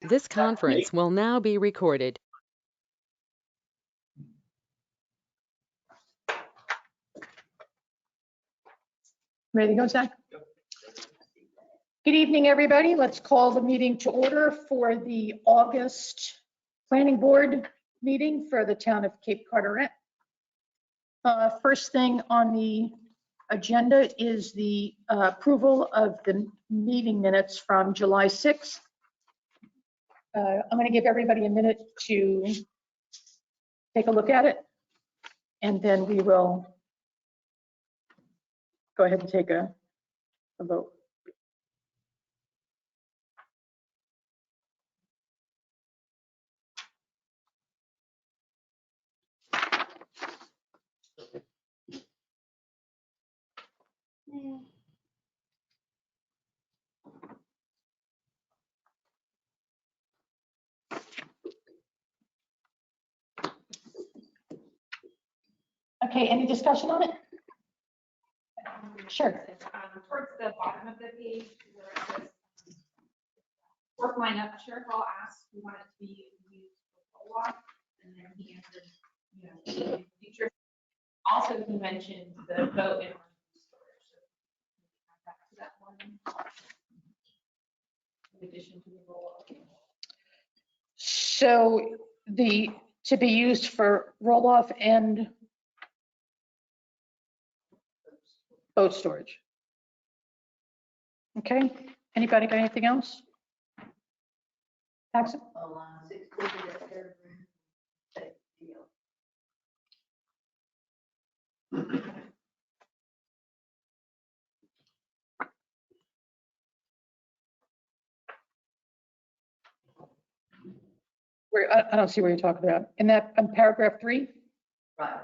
This conference will now be recorded. Ready to go, Zach? Good evening, everybody. Let's call the meeting to order for the August Planning Board meeting for the town of Cape Carteret. First thing on the agenda is the approval of the meeting minutes from July 6th. I'm going to give everybody a minute to take a look at it, and then we will go ahead and take a vote. Okay, any discussion on it? Sure. Towards the bottom of the page where it says fourth line up, Sharepoint asked if we want it to be used for roll-off, and then he answered, you know, future. Also, he mentioned the boat and storage. So back to that one. In addition to the roll-off. So to be used for roll-off and boat storage. Okay, anybody got anything else? Paxton? I don't see where you're talking about. In that, in paragraph 3? Right.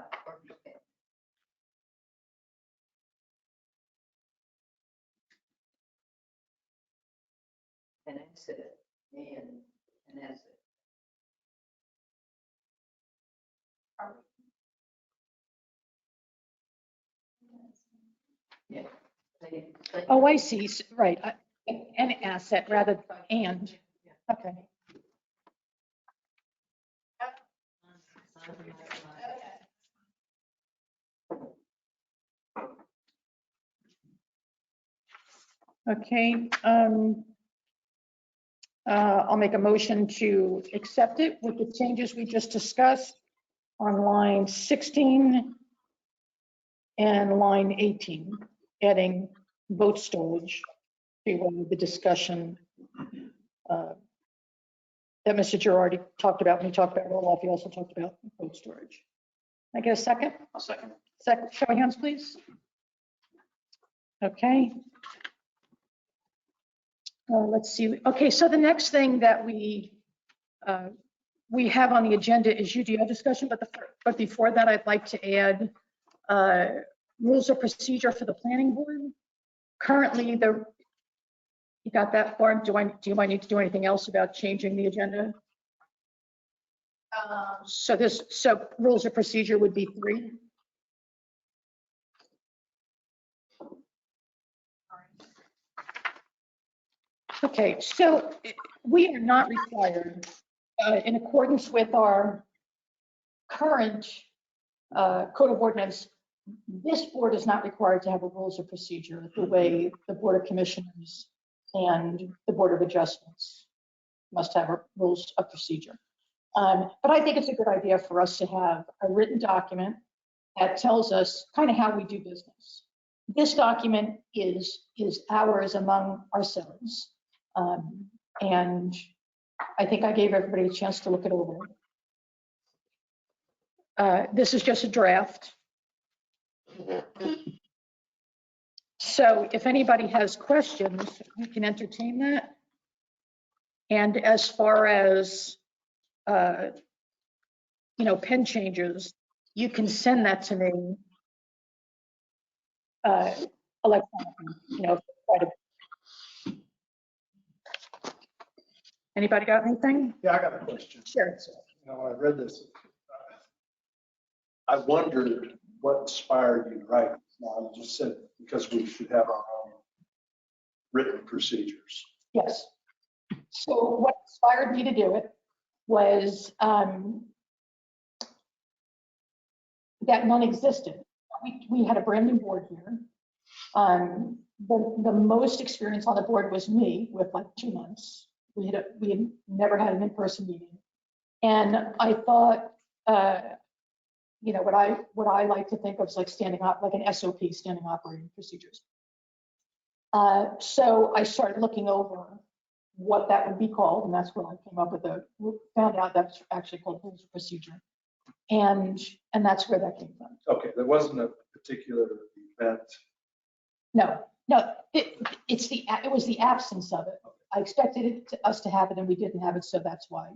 And exit it, and exit. Yeah. Oh, I see, right, an asset rather than and. Okay. Okay, I'll make a motion to accept it with the changes we just discussed on line 16 and line 18, adding boat storage to the discussion that Mr. Girardi talked about when he talked about roll-off. He also talked about boat storage. Can I get a second? I'll second. Second, show of hands, please. Okay. Let's see. Okay, so the next thing that we have on the agenda is UDO discussion, but before that, I'd like to add rules of procedure for the planning board. Currently, you got that form? Do I need to do anything else about changing the agenda? So rules of procedure would be 3. Okay, so we are not required, in accordance with our current code of ordinance, this board is not required to have a rules of procedure the way the Board of Commissioners and the Board of Adjustments must have rules of procedure. But I think it's a good idea for us to have a written document that tells us kind of how we do business. This document is ours among ourselves. And I think I gave everybody a chance to look it over. This is just a draft. So if anybody has questions, we can entertain that. And as far as, pen changes, you can send that to me electronically, Anybody got anything? Yeah, I got a question. Sure. I read this. I wondered what inspired you to write this. Now, you just said because we should have our own written procedures. Yes. So what inspired me to do it was that none existed. We had a brand new board here. The most experience on the board was me with like 2 months. We had never had an in-person meeting. And I thought, what I like to think of as like standing up, like an SOP, standing operating procedures. So I started looking over what that would be called, and that's when I came up with found out that's actually called rules of procedure. And that's where that came from. Okay, there wasn't a particular event. No, it was the absence of it. I expected us to have it and we didn't have it, so that's why.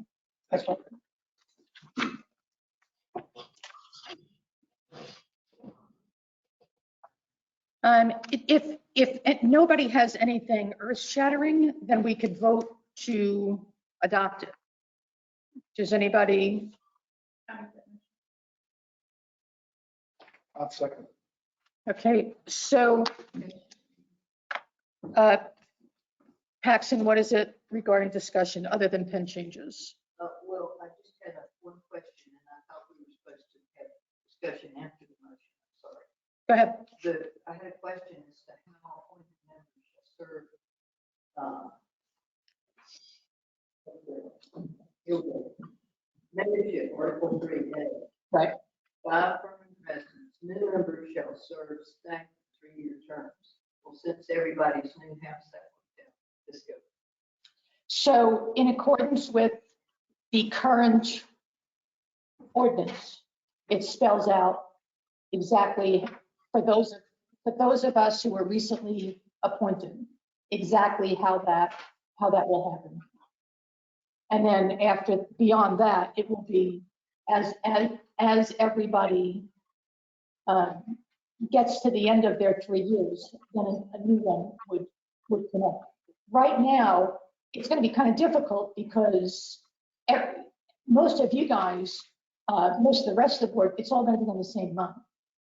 If nobody has anything earth-shattering, then we could vote to adopt it. Does anybody? I'll second. Okay, so Paxton, what is it regarding discussion other than pen changes? Well, I just had one question, and I thought we were supposed to have discussion after the motion. I'm sorry. Go ahead. I had a question as to how appointed members shall serve. Membership, Article 3A. Right. 5 permanent residents, new members shall serve staggered 3-year terms. Well, since everybody's new, how's that worked out? Let's go. So in accordance with the current ordinance, it spells out exactly for those of us who were recently appointed, exactly how that will happen. And then beyond that, it will be as everybody gets to the end of their 3 years, then a new one would connect. Right now, it's going to be kind of difficult because most of you guys, most of the rest of the board, it's all going to be on the same month.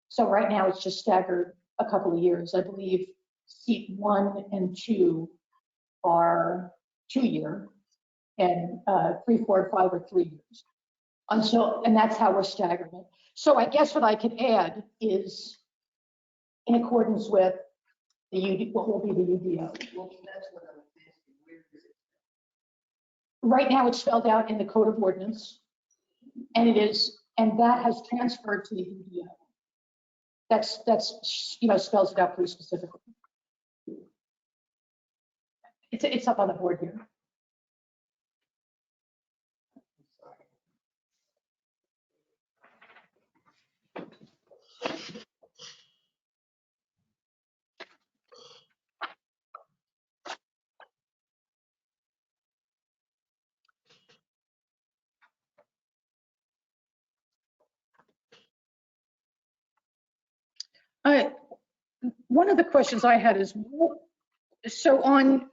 So right now it's just staggered a couple of years. I believe seat 1 and 2 are 2-year, and 3, 4, and 5 are 3 years. And that's how we're staggering it. So I guess what I could add is in accordance with what will be the UDO. Well, that's what I was asking. Where is it? Right now it's spelled out in the Code of Ordinance, and that has transferred to the UDO. That's spells it out pretty specifically. It's up on the board here. One of the questions I had is, so on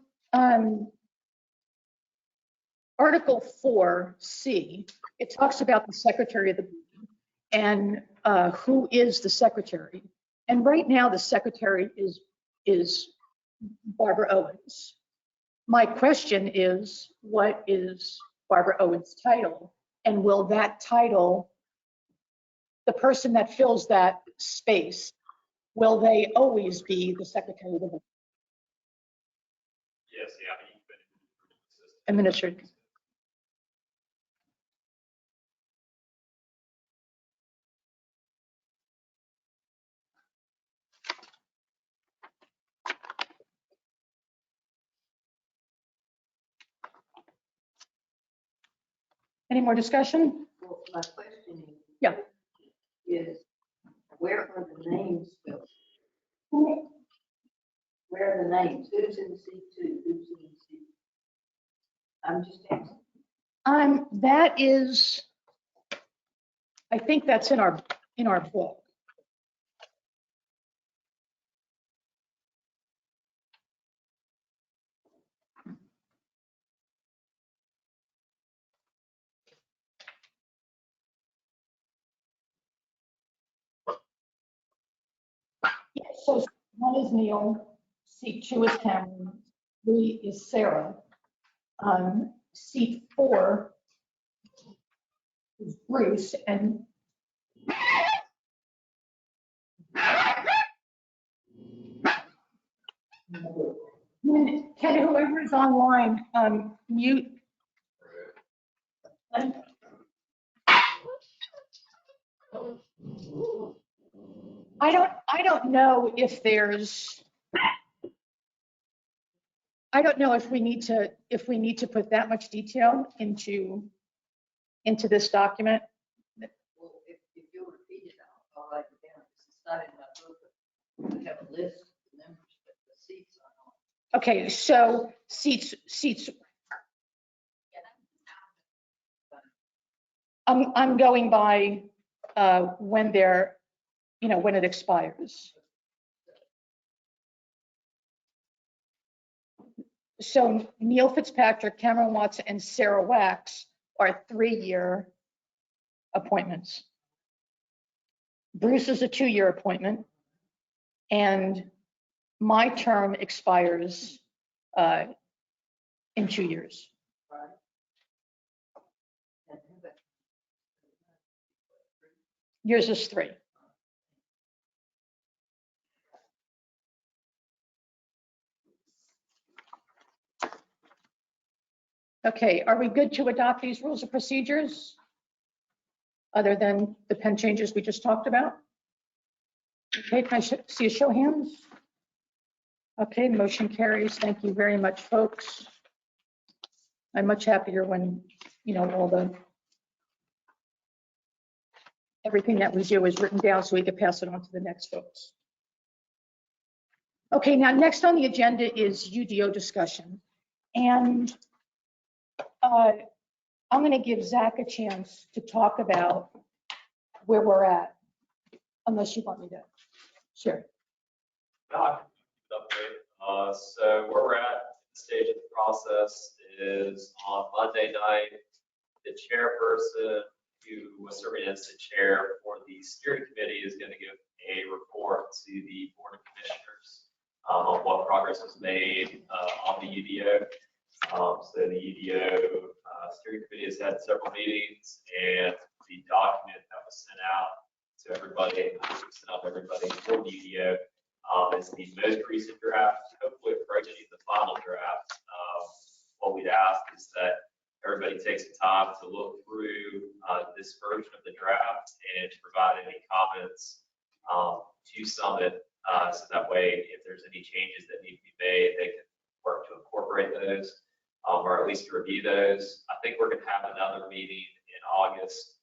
Article 4C, it talks about the secretary of the board and who is the secretary. And right now the secretary is Barbara Owens. My question is, what is Barbara Owens' title? And will that title, the person that fills that space, will they always be the secretary of the board? Yes, yeah, you've been Administrator. Any more discussion? Well, my question is. Yeah. Is where are the names spelled? Where are the names? Who's in C2? Who's in C? I'm just asking. That is, I think that's in our book. Yeah, so 1 is Neil, C2 is Cameron, 3 is Sarah, Seat 4 is Bruce, and can whoever is online mute? I don't know if there's, I don't know if we need to put that much detail into this document. Well, if you'll repeat it, I'll write it down, because it's not in my book, but we have a list of the members, but the seats are not. Okay, so seats, I'm going by when they're, when it expires. So Neil Fitzpatrick, Cameron Watson, and Sarah Wax are 3-year appointments. Bruce is a 2-year appointment, and my term expires in 2 years. Right. And who that- Yours is 3. Okay, are we good to adopt these rules of procedures? Other than the pen changes we just talked about? Okay, can I see a show of hands? Okay, motion carries. Thank you very much, folks. I'm much happier when, everything that we do is written down so we can pass it on to the next folks. Okay, now next on the agenda is UDO discussion. And I'm going to give Zach a chance to talk about where we're at, unless you want me to share. So where we're at, the stage of the process is on Monday night, the chairperson who was serving as the chair for the steering committee is going to give a report to the board of commissioners on what progress was made on the UDO. So the UDO steering committee has had several meetings, and the document that was sent out to everybody, for the UDO is the most recent draft, hopefully approaching the final draft. What we'd ask is that everybody takes the time to look through this version of the draft and to provide any comments to Summit, so that way if there's any changes that need to be made, they can work to incorporate those, or at least to review those. I think we're going to have another meeting in August,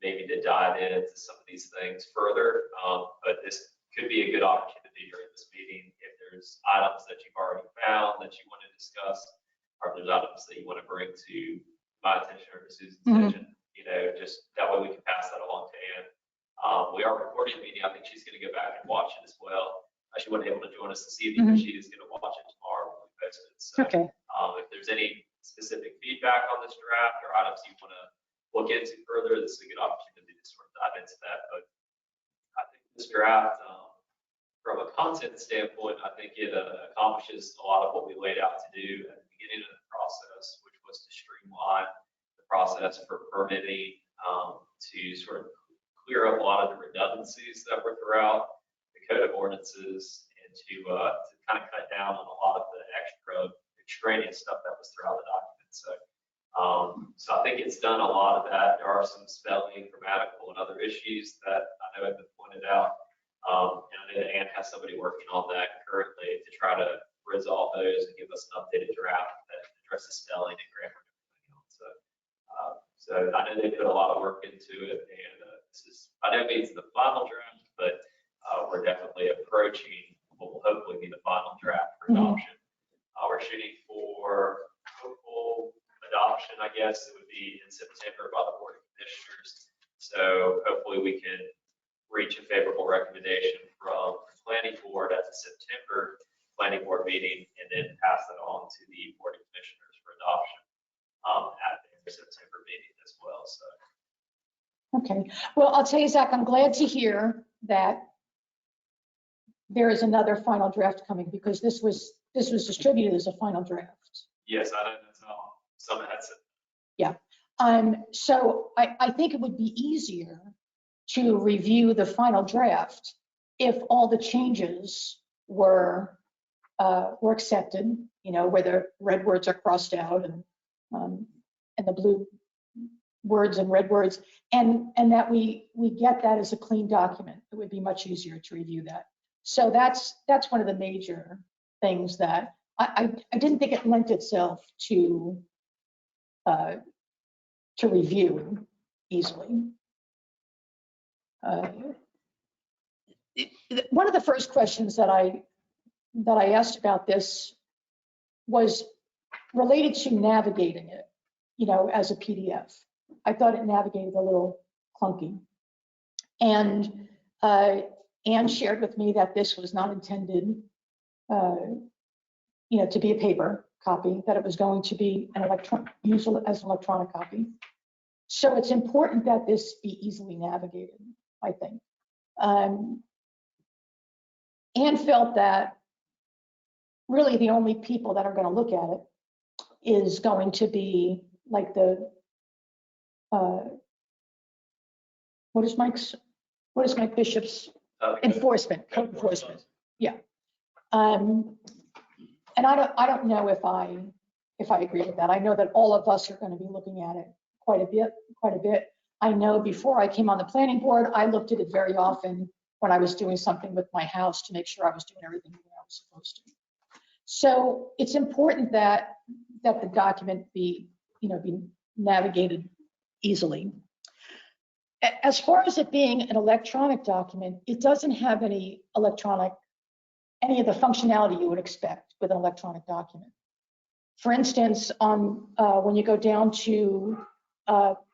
maybe to dive into some of these things further, but this could be a good opportunity during this meeting if there's items that you've already found that you want to discuss, or if there's items that you want to bring to my attention or to Susan's attention, just that way we can pass that along to Ann. We are recording the meeting. I think she's going to go back and watch it as well. She wasn't able to join us this evening, but she is going to watch it tomorrow when we post it. So, Okay. if there's any specific feedback on this draft or items you want to look into further, this is a good opportunity to sort of dive into that. But I think this draft, from a content standpoint, I think it accomplishes a lot of what we laid out to do at the beginning of the process, which was to streamline the process for permitting, to sort of clear up a lot of the redundancies that were throughout the code of ordinances, and to kind of cut down on a lot of the extraneous stuff that was throughout the document. So I think it's done a lot of that. There are some spelling, grammatical, and other issues that I know have been pointed out. And I know that Ann has somebody working on that currently to try to resolve those and give us an updated draft that addresses spelling and grammar and everything else. So I know they put a lot of work into it, and this is by no means the final draft, but we're definitely approaching what will hopefully be the final draft for adoption. We're shooting for hopeful adoption, I guess it would be in September by the Board of Commissioners. So hopefully we can reach a favorable recommendation from the Planning Board at the September Planning Board meeting, and then pass it on to the Board of Commissioners for adoption at their September meeting as well. So. Okay. Well, I'll tell you, Zach, I'm glad to hear that there is another final draft coming, because this was distributed as a final draft. Yes, I know that's not some had said. So I think it would be easier to review the final draft if all the changes were accepted, where the red words are crossed out and the blue words and red words, and that we get that as a clean document. It would be much easier to review that. So that's one of the major things that I didn't think it lent itself to review easily. One of the first questions that I asked about this was related to navigating it, as a PDF. I thought it navigated a little clunky. And Anne shared with me that this was not intended, to be a paper copy, that it was going to be used as an electronic copy. So it's important that this be easily navigated, I think. Anne felt that really the only people that are going to look at it is going to be like the what is Mike Bishop's code enforcement? Yeah. And I don't know if I agree with that. I know that all of us are going to be looking at it quite a bit. I know before I came on the planning board, I looked at it very often when I was doing something with my house to make sure I was doing everything the way I was supposed to. So it's important that the document be navigated easily. As far as it being an electronic document, it doesn't have any of the functionality you would expect with an electronic document. For instance, when you go down to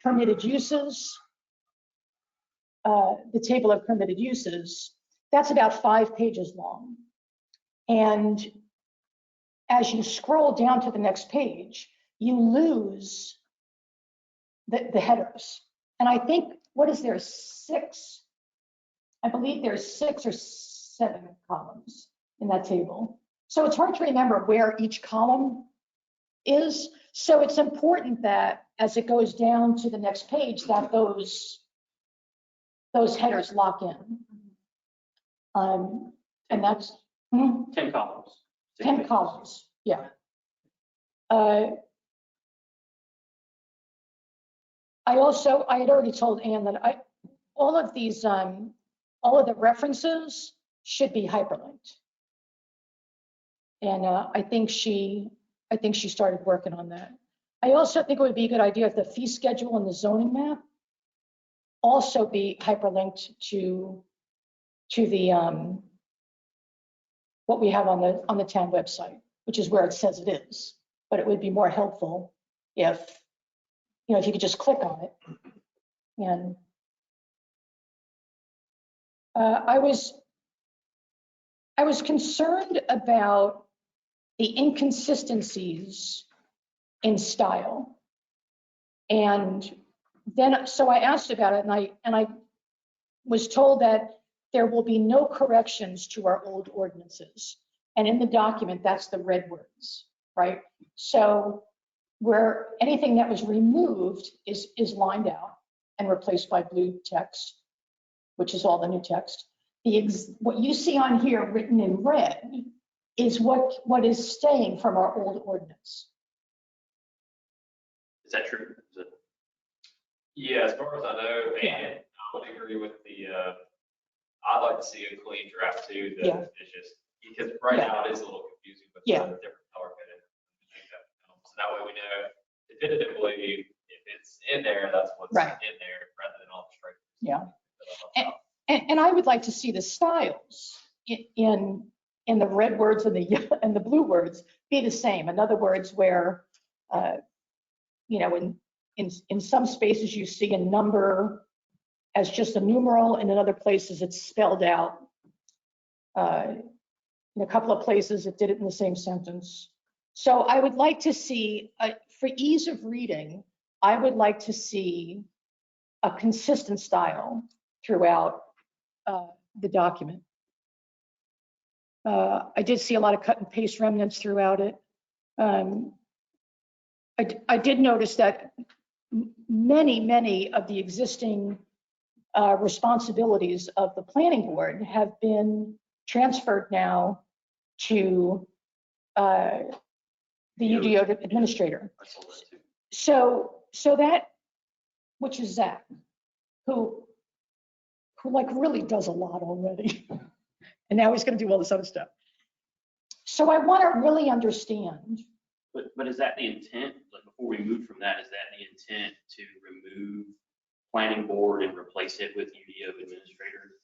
permitted uses, the table of permitted uses, that's about 5 pages long. And as you scroll down to the next page, you lose the headers. And I think, I believe there's 6 or 7 columns in that table. So it's hard to remember where each column is. So it's important that as it goes down to the next page, that those headers lock in. And that's 10 columns. 10 columns, yeah. I had already told Anne that all of the references should be hyperlinked. And I think she started working on that. I also think it would be a good idea if the fee schedule and the zoning map also be hyperlinked to the what we have on the town website, which is where it says it is. But it would be more helpful if you could just click on it. And I was concerned about the inconsistencies in style. And then, so I asked about it, and I was told that there will be no corrections to our old ordinances. And in the document, that's the red words, right? So where anything that was removed is lined out and replaced by blue text, which is all the new text. What you see on here written in red is what is staying from our old ordinance. Is that true? Yeah, as far as I know, and I would agree with I'd like to see a clean draft too. That it's just because right now it is a little confusing with the different color coding. So that way we know definitively if it's in there, that's what's in there, rather than all the straight. Yeah. And I would like to see the styles in the red words and the blue words be the same. In other words, where in some spaces you see a number as just a numeral, and in other places it's spelled out. In a couple of places it did it in the same sentence. So I would like to see, for ease of reading, I would like to see a consistent style throughout the document. I did see a lot of cut and paste remnants throughout it. I did notice that many of the existing responsibilities of the planning board have been transferred now to the UDO administrator. I saw that too. So that, which is Zach, who like really does a lot already. And now he's going to do all this other stuff. So I want to really understand. But is that the intent? Like before we move from that, is that the intent to remove planning board and replace it with UDO administrator?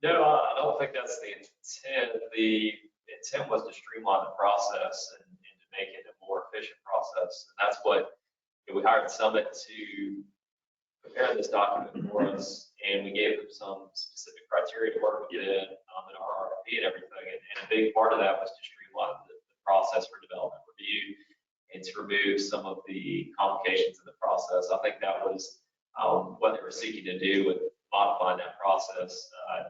No, I don't think that's the intent. The intent was to streamline the process and to make it a more efficient process. And that's what we hired Summit to prepare this document for us, and we gave them some specific criteria to work within in our RFP and everything. And a big part of that was to streamline the process for development review and to remove some of the complications in the process. I think that was what they were seeking to do with modifying that process. I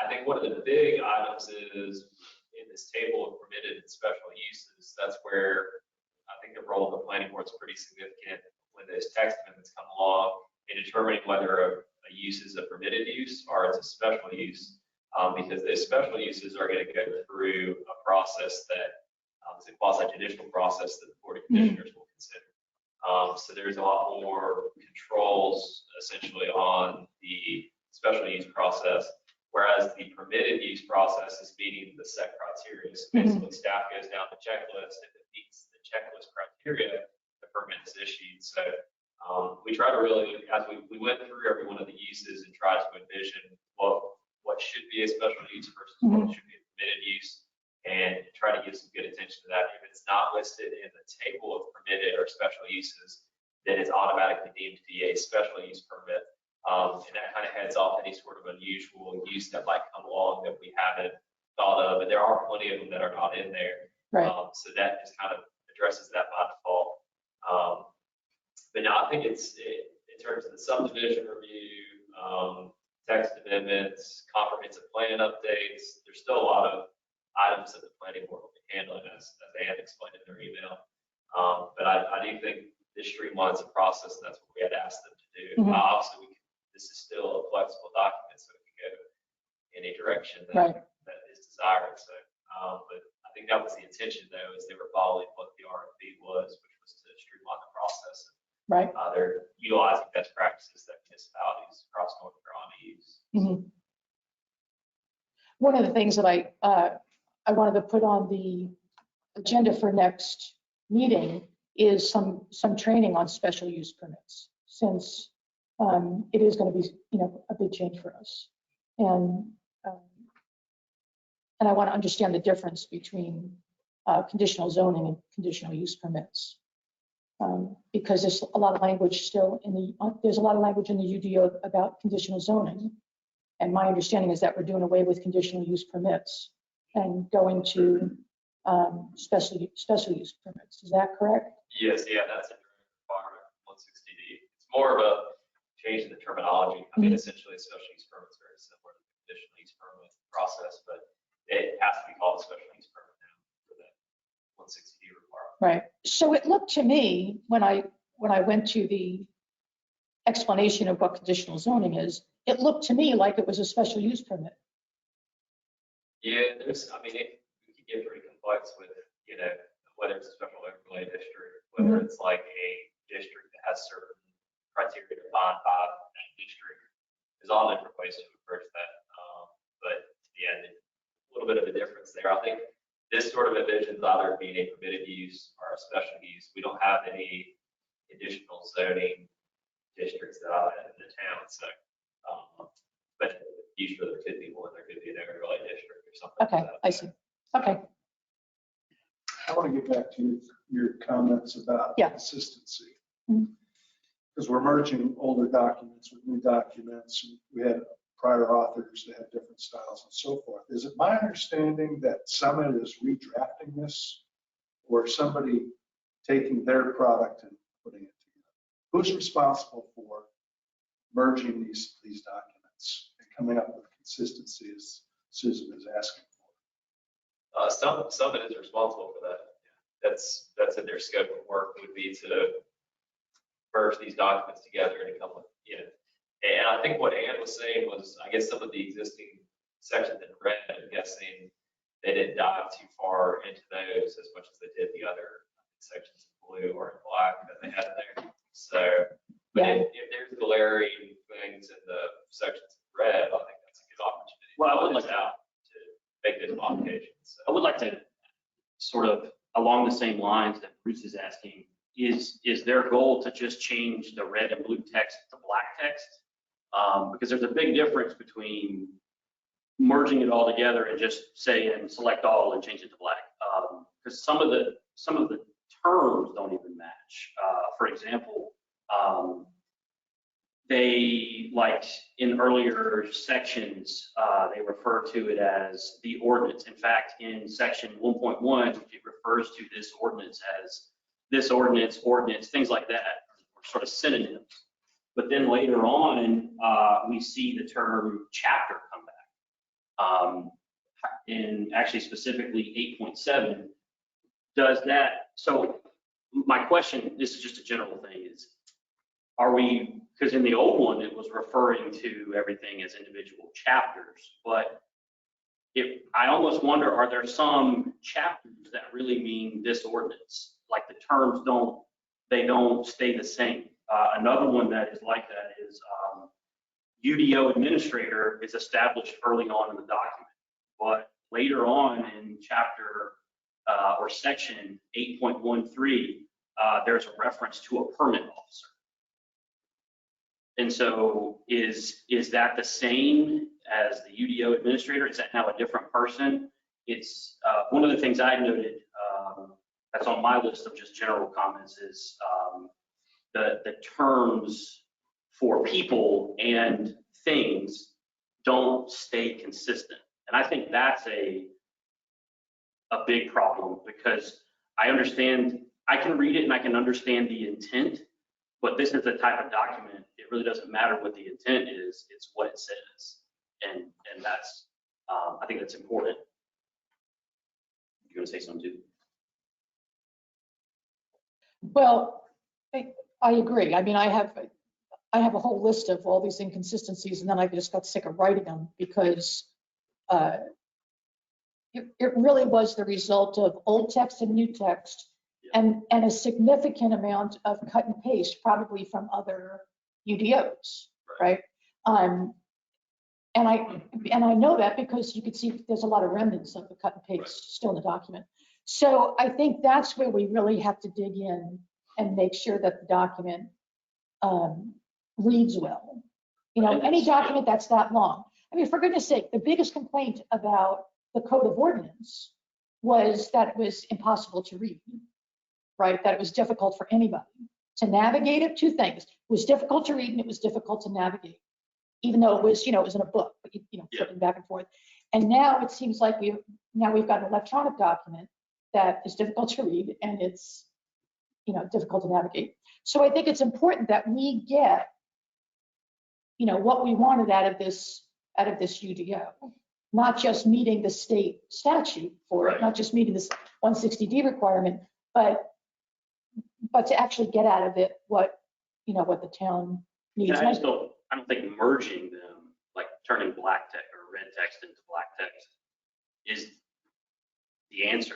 think one of the big items is in this table of permitted and special uses. That's where I think the role of the planning board is pretty significant when those text amendments come along in determining whether a use is a permitted use or it's a special use, because those special uses are going to go through a process that is a quasi-judicial process that the Board of Commissioners will consider. So there's a lot more controls essentially on the special use process, whereas the permitted use process is meeting the set criteria. So basically staff goes down the checklist. If it meets the checklist criteria, the permit is issued. So we try to really, as we went through every one of the uses and tried to envision what should be a special use versus what should be a permitted use, and try to give some good attention to that. If it's not listed in the table of permitted or special uses, then it's automatically deemed to be a special use permit. And that kind of heads off any sort of unusual use that might come along that we haven't thought of. And there are plenty of them that are not in there. Right. So that just kind of addresses that by default. But no, I think it's in terms of the subdivision review, text amendments, comprehensive plan updates, there's still a lot of items that the planning board will be handling as they had explained in their email. But I do think this streamlines the process, and that's what we had asked them to do. Obviously, this is still a flexible document, so it can go any direction that is desired. So, but I think that was the intention, though, is they were following what the RFP was, which was to streamline the process. Right. They're utilizing best practices that municipalities across North Carolina use. One of the things that I wanted to put on the agenda for next meeting is some training on special use permits, since it is going to be, a big change for us. And I want to understand the difference between conditional zoning and conditional use permits. Because there's a lot of language still there's a lot of language in the UDO about conditional zoning. And my understanding is that we're doing away with conditional use permits and going to special use permits. Is that correct? Yes, yeah, that's a requirement, 160D. It's more of a change in the terminology. I mean, essentially, a special use permit is very similar to the conditional use permit process, but it has to be called a special use permit now for that 160D requirement. Right. So it looked to me when I went to the explanation of what conditional zoning is, it looked to me like it was a special use permit. Yeah, it can get pretty complex with, whether it's a special overlay district, whether it's like a district that has certain criteria defined by that district. There's all different ways to approach that. But yeah, a little bit of a difference there. I think this sort of envisions either being a permitted use or a special use. We don't have any additional zoning districts that are in the town. So, but usually there could be one, there could be an overlay district or something. Okay, like that. I see. Okay. I want to get back to your comments about consistency. Because we're merging older documents with new documents. We had prior authors that have different styles and so forth. Is it my understanding that Summit is redrafting this, or somebody taking their product and putting it together? Who's responsible for merging these documents and coming up with consistency, as Susan is asking for? Summit is responsible for that. that's in their scope of work, would be to merge these documents together and come with, and I think what Ann was saying was, I guess some of the existing sections in red, I'm guessing they didn't dive too far into those as much as they did the other sections in blue or in black that they had there. So, but if there's glaring things in the sections in red, I think that's a good opportunity. Well, I would like to make those modifications. So. I would like to sort of along the same lines that Bruce is asking, is their goal to just change the red and blue text to black text? Because there's a big difference between merging it all together and just saying select all and change it to black. Because some of the terms don't even match. For example, they, like in earlier sections, they refer to it as the ordinance. In fact, in section 1.1, it refers to this ordinance as this ordinance, things like that, are sort of synonyms. But then later on, we see the term chapter come back. And actually specifically 8.7 does that. So my question, this is just a general thing, is are we, because in the old one, it was referring to everything as individual chapters, but I almost wonder, are there some chapters that really mean this ordinance? Like the terms don't stay the same. Another one that is like that is UDO administrator is established early on in the document, but later on in chapter or section 8.13, there's a reference to a permit officer. And so is that the same as the UDO administrator? Is that now a different person? It's one of the things I noted that's on my list of just general comments is the terms for people and things don't stay consistent. And I think that's a big problem, because I understand, I can read it and I can understand the intent, but this is the type of document, it really doesn't matter what the intent is, it's what it says. And that's, I think that's important. You're gonna say something too? Well, I agree. I mean, I have a whole list of all these inconsistencies, and then I just got sick of writing them because it really was the result of old text and new text, and a significant amount of cut and paste, probably from other UDOs, right? And I know that because you can see there's a lot of remnants of the cut and paste still in the document. So I think that's where we really have to dig in and make sure that the document reads well. You know, any document that's that long. I mean, for goodness sake, the biggest complaint about the Code of Ordinance was that it was impossible to read, right? That it was difficult for anybody to navigate it. Two things: it was difficult to read and it was difficult to navigate, even though it was, it was in a book, but flipping back and forth. And now it seems like we've got an electronic document that is difficult to read and it's, difficult to navigate. So I think it's important that we get, what we wanted out of this UDO, not just meeting the state statute for it, not just meeting this 160D requirement, but to actually get out of it what the town needs. I don't think merging them, like turning black text or red text into black text, is the answer.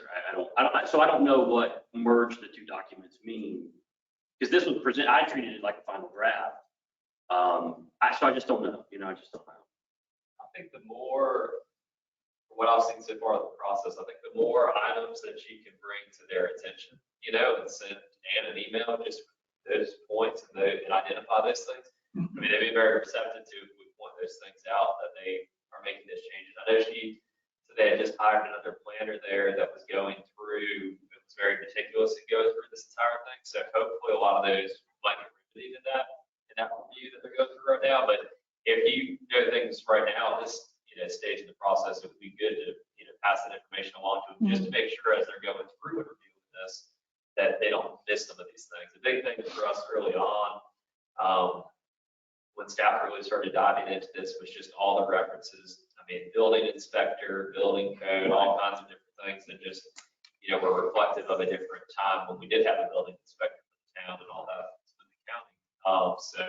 I don't know what merge the two documents mean, because this was presented, I treated it like a final draft. So I just don't know, I just don't know. I think the more, what I've seen so far in the process, I think the more items that you can bring to their attention, and send Ann an email, just those points and identify those things. I mean, they'd be very receptive to if we point those things out that they are making those changes. I know they had just hired another planner there that was going through, it was very meticulous and go through this entire thing. So hopefully a lot of those might get remedied in that review that they're going through right now. But if you know things right now at this stage in the process, it would be good to pass that information along to them, just to make sure as they're going through and reviewing this that they don't miss some of these things. The big thing for us early on, when staff really started diving into this, was just all the references. I mean, building inspector, building code, all kinds of different things that just, were reflective of a different time when we did have a building inspector for the town and all that in the county. So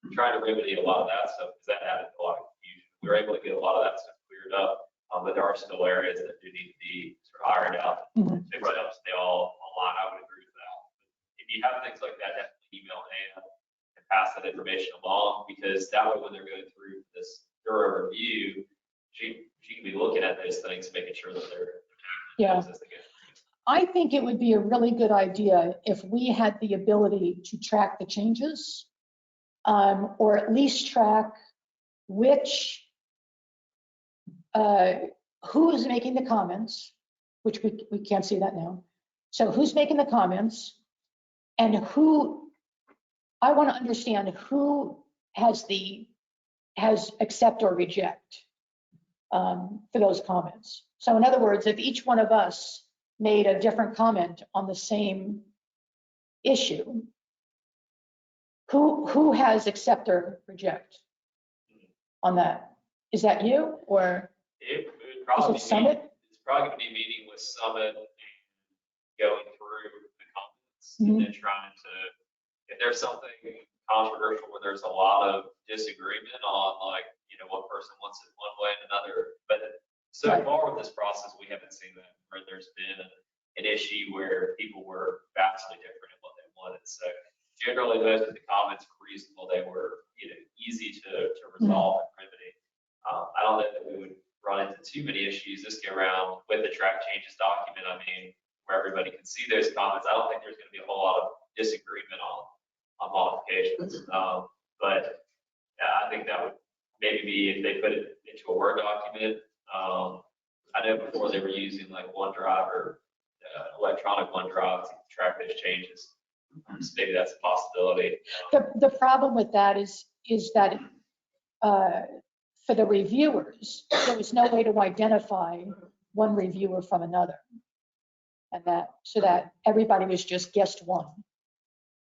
we're trying to remedy a lot of that stuff because that added a lot of confusion. We were able to get a lot of that stuff cleared up, but there are still areas that do need to be sort of ironed out and fixed up. So they all online. I would agree with that. If you have things like that, definitely email Ann and pass that information along, because that way when they're going through this thorough review, she can be looking at those things, making sure that they're Yeah. as they get through. I think it would be a really good idea if we had the ability to track the changes, or at least track which, who is making the comments, which we can't see that now. So who's making the comments, and who, I want to understand who has accept or reject for those comments. So in other words, if each one of us made a different comment on the same issue, who has accept or reject on that? Is that you, or It would is probably it Summit? It's probably going to be meeting with Summit and going through the comments Mhm. and then trying to, if there's something controversial where there's a lot of disagreement on, like, one person wants it one way and another. But so Right. far with this process, we haven't seen that where there's been an issue where people were vastly different in what they wanted. So generally, most of the comments were reasonable. They were, easy to resolve and remedy. I don't know that we would run into too many issues this go around with the track changes document. I mean, where everybody can see those comments. I don't think there's going to be a whole lot of disagreement on modifications. But yeah, I think that would maybe be if they put it into a Word document. I know before they were using like OneDrive or electronic OneDrive to track those changes. So maybe that's a possibility. The problem with that is that for the reviewers, there was no way to identify one reviewer from another, and so that everybody was just guessed one.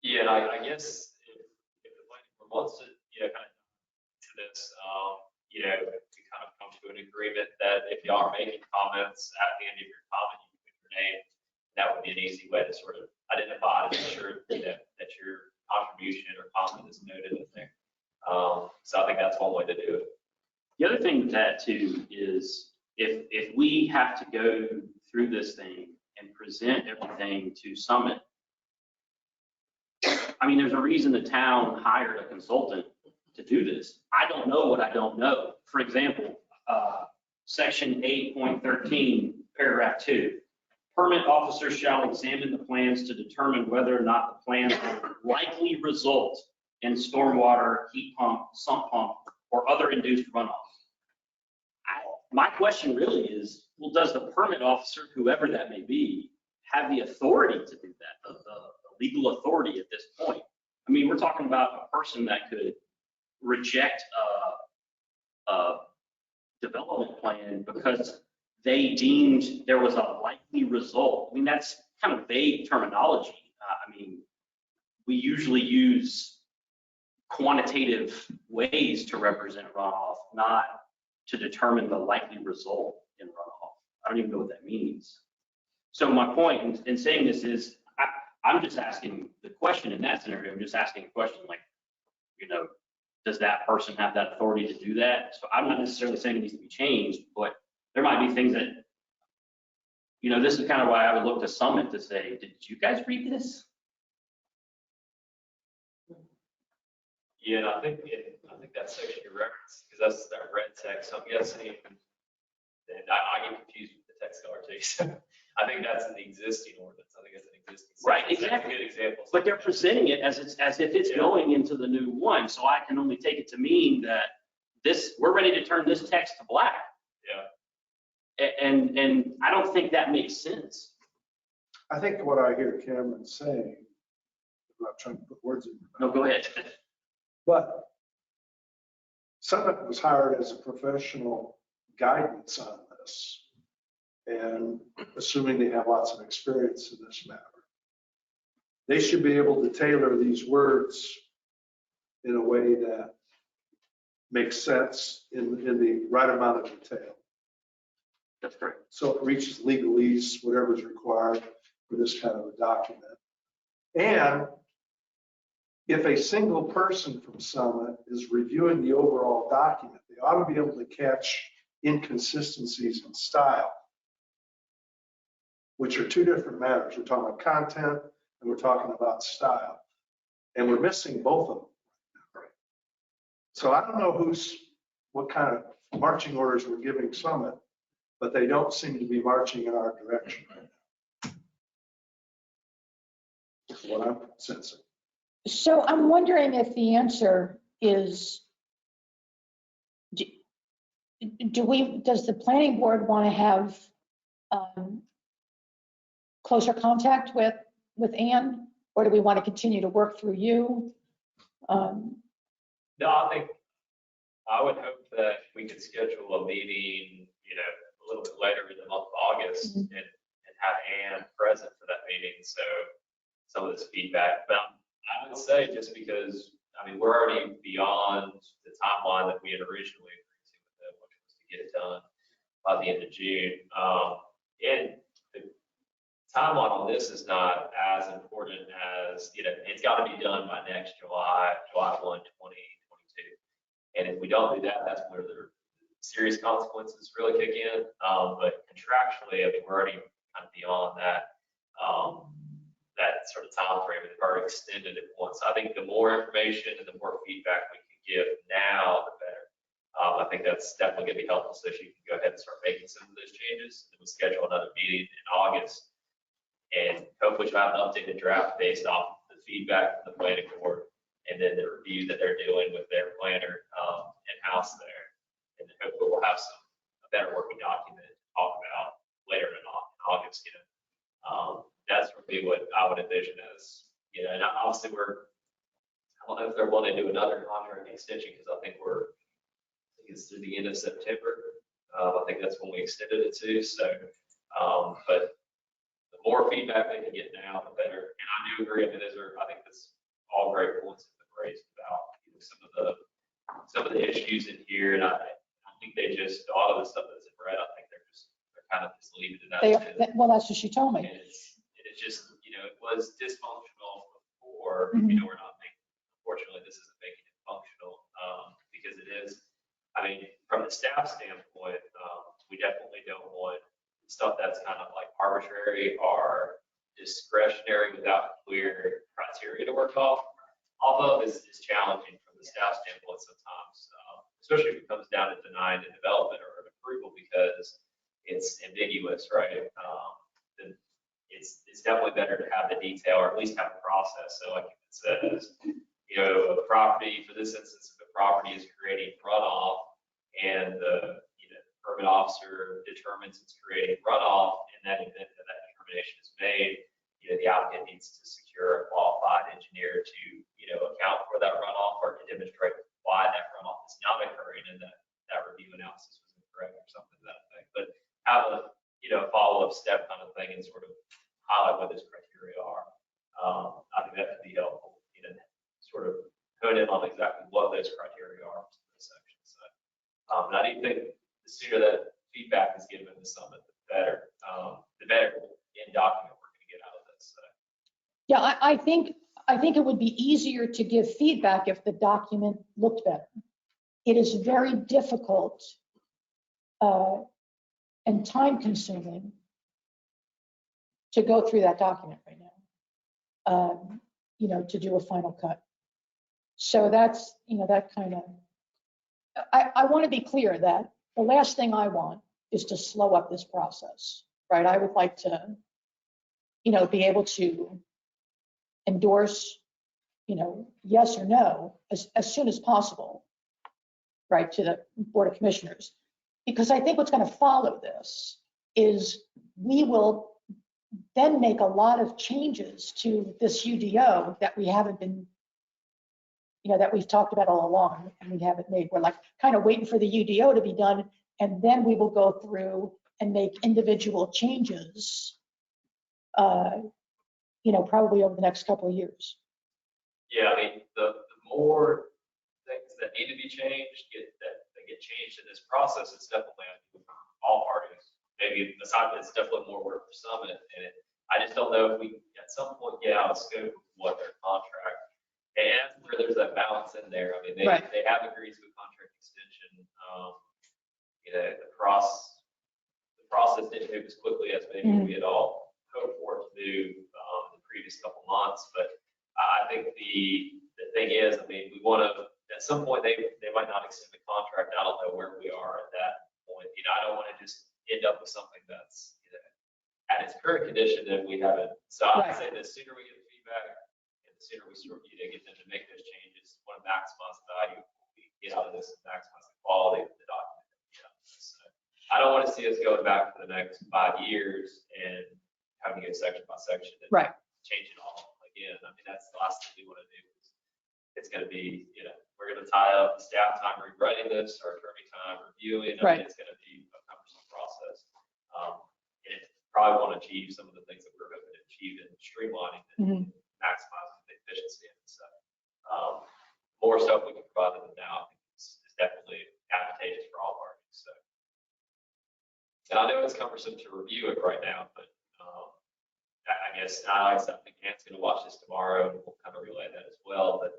Yeah, and I guess if the planning board wants to, kind of to this, to kind of come to an agreement that if y'all are making comments at the end of your comment, you can put your name. That would be an easy way to sort of identify to make sure, that your contribution or comment is noted in there. So I think that's one way to do it. The other thing with that too is if we have to go through this thing and present everything to Summit, I mean, there's a reason the town hired a consultant to do this. I don't know what I don't know. For example, section 8.13, paragraph 2. Permit officers shall examine the plans to determine whether or not the plans will likely result in stormwater, heat pump, sump pump, or other induced runoff. My question really is, well, does the permit officer, whoever that may be, have the authority to do that, the legal authority at this point? I mean, we're talking about a person that could reject a development plan because they deemed there was a likely result. I mean, that's kind of vague terminology. I mean, we usually use quantitative ways to represent runoff, not to determine the likely result in runoff. I don't even know what that means. So my point in saying this is, I'm just asking the question in that scenario. I'm just asking a question like, does that person have that authority to do that? So I'm not necessarily saying it needs to be changed, but there might be things that, this is kind of why I would look to Summit to say, did you guys read this? Yeah, and I think that section you referenced, because that's that red text, I'm guessing, and I get confused with the text color too. So I think that's in the existing ordinance. I think it's an existing section. Right, exactly. That's a good example. But they're presenting it as if it's going into the new one. So I can only take it to mean that we're ready to turn this text to black. Yeah. And I don't think that makes sense. I think what I hear Cameron saying, I'm not trying to put words in your mouth. No, go ahead. But Summit was hired as a professional guidance on this, and assuming they have lots of experience in this matter, they should be able to tailor these words in a way that makes sense in the right amount of detail. That's correct. So it reaches legalese, whatever's required for this kind of a document. And if a single person from Summit is reviewing the overall document, they ought to be able to catch inconsistencies in style, which are two different matters. We're talking about content and we're talking about style. And we're missing both of them. So I don't know what kind of marching orders we're giving Summit, but they don't seem to be marching in our direction right now. That's what I'm sensing. So I'm wondering if the answer is, does the planning board want to have closer contact with Ann, or do we want to continue to work through you? No, I think I would hope that we could schedule a meeting, a little bit later in the month of August and have Ann present for that meeting. So some of this feedback, but I would say just because, we're already beyond the timeline that we had originally agreed to with them, which was to get it done by the end of June. And the timeline on this is not as important as, it's got to be done by next July 1, 2022. And if we don't do that, that's where the serious consequences really kick in. But contractually, we're already kind of beyond that that sort of time frame. They've already extended it once. I think the more information and the more feedback we can give now, the better. I think that's definitely going to be helpful, so she can go ahead and start making some of those changes. And we'll schedule another meeting in August, and hopefully she'll have an updated draft based off the feedback from the planning board, and then the review that they're doing with their planner in-house there. And then hopefully we'll have a better working document to talk about later in August. That's really what I would envision as, and obviously I don't know if they're willing to do another contract extension, because I think it's through the end of September. I think that's when we extended it to. So, but the more feedback they can get now, the better. And I do agree. I think that's all great points that have raised about some of the issues in here. And I think they just, a lot of the stuff that's in red, I think they're kind of just leaving it as Well, that's what she told me. and it's just, it was dysfunctional before. We're not unfortunately, this isn't making it functional, because it is. From the staff standpoint, we definitely don't want stuff that's kind of like arbitrary or discretionary without clear criteria to work off of. Is challenging from the staff standpoint sometimes, especially if it comes down to denying a development or an approval because it's ambiguous, right? Then it's definitely better to have the detail, or at least have a process. So like it says, a property, for this instance, if the property is creating runoff and the permit officer determines it's creating runoff, in that event that determination is made, the applicant needs to secure a qualified engineer to, account for that runoff or to demonstrate why that runoff is not occurring and that review analysis was incorrect or something to that effect. But have a, follow-up step kind of thing and sort of highlight what those criteria are. I think that could be helpful, sort of hone in on exactly what those criteria are for this section. So, and I do think the sooner that feedback is given to Summit, the better in document we're going to get out of this. So. Yeah, I think it would be easier to give feedback if the document looked better. It is very difficult and time consuming to go through that document right now, to do a final cut. So that's, that kind of, I want to be clear that the last thing I want is to slow up this process, right? I would like to, be able to endorse, yes or no as soon as possible, right, to the Board of Commissioners. Because I think what's going to follow this is we will then make a lot of changes to this UDO that we haven't been, that we've talked about all along and we haven't made. We're like kind of waiting for the UDO to be done, and then we will go through and make individual changes, probably over the next couple of years. Yeah, the more things that need to be changed that get changed in this process, it's definitely for all parties. maybe it's definitely more work for Summit. And I just don't know if we, at some point, get out of scope of what their contract. And that's where there's that balance in there. I mean, they have agreed to a contract extension. The process didn't move as quickly as maybe we had all hoped for it to do the previous couple months. But I think the thing is, I mean, we want to, at some point, they might not extend the contract. I don't know where we are at that point. I don't want to just end up with something that's, at its current condition that we haven't. So I'd say the sooner we get the feedback and the sooner we start, get them to make those changes, want to maximize the value we get out of this and maximize the quality of the document. So I don't want to see us going back for the next 5 years and having to go section by section and change it all again. I mean, that's the last thing we want to do. It's going to be, we're going to tie up staff time rewriting this, our attorney time reviewing. I mean, it's going to be a cumbersome process. And probably want to achieve some of the things that we're hoping to achieve in streamlining and maximizing the efficiency of it. So more stuff we can provide them now, I think is definitely advantageous for all parties. So, and I know it's cumbersome to review it right now, but I guess I think Ant's going to watch this tomorrow and we'll kind of relay that as well. But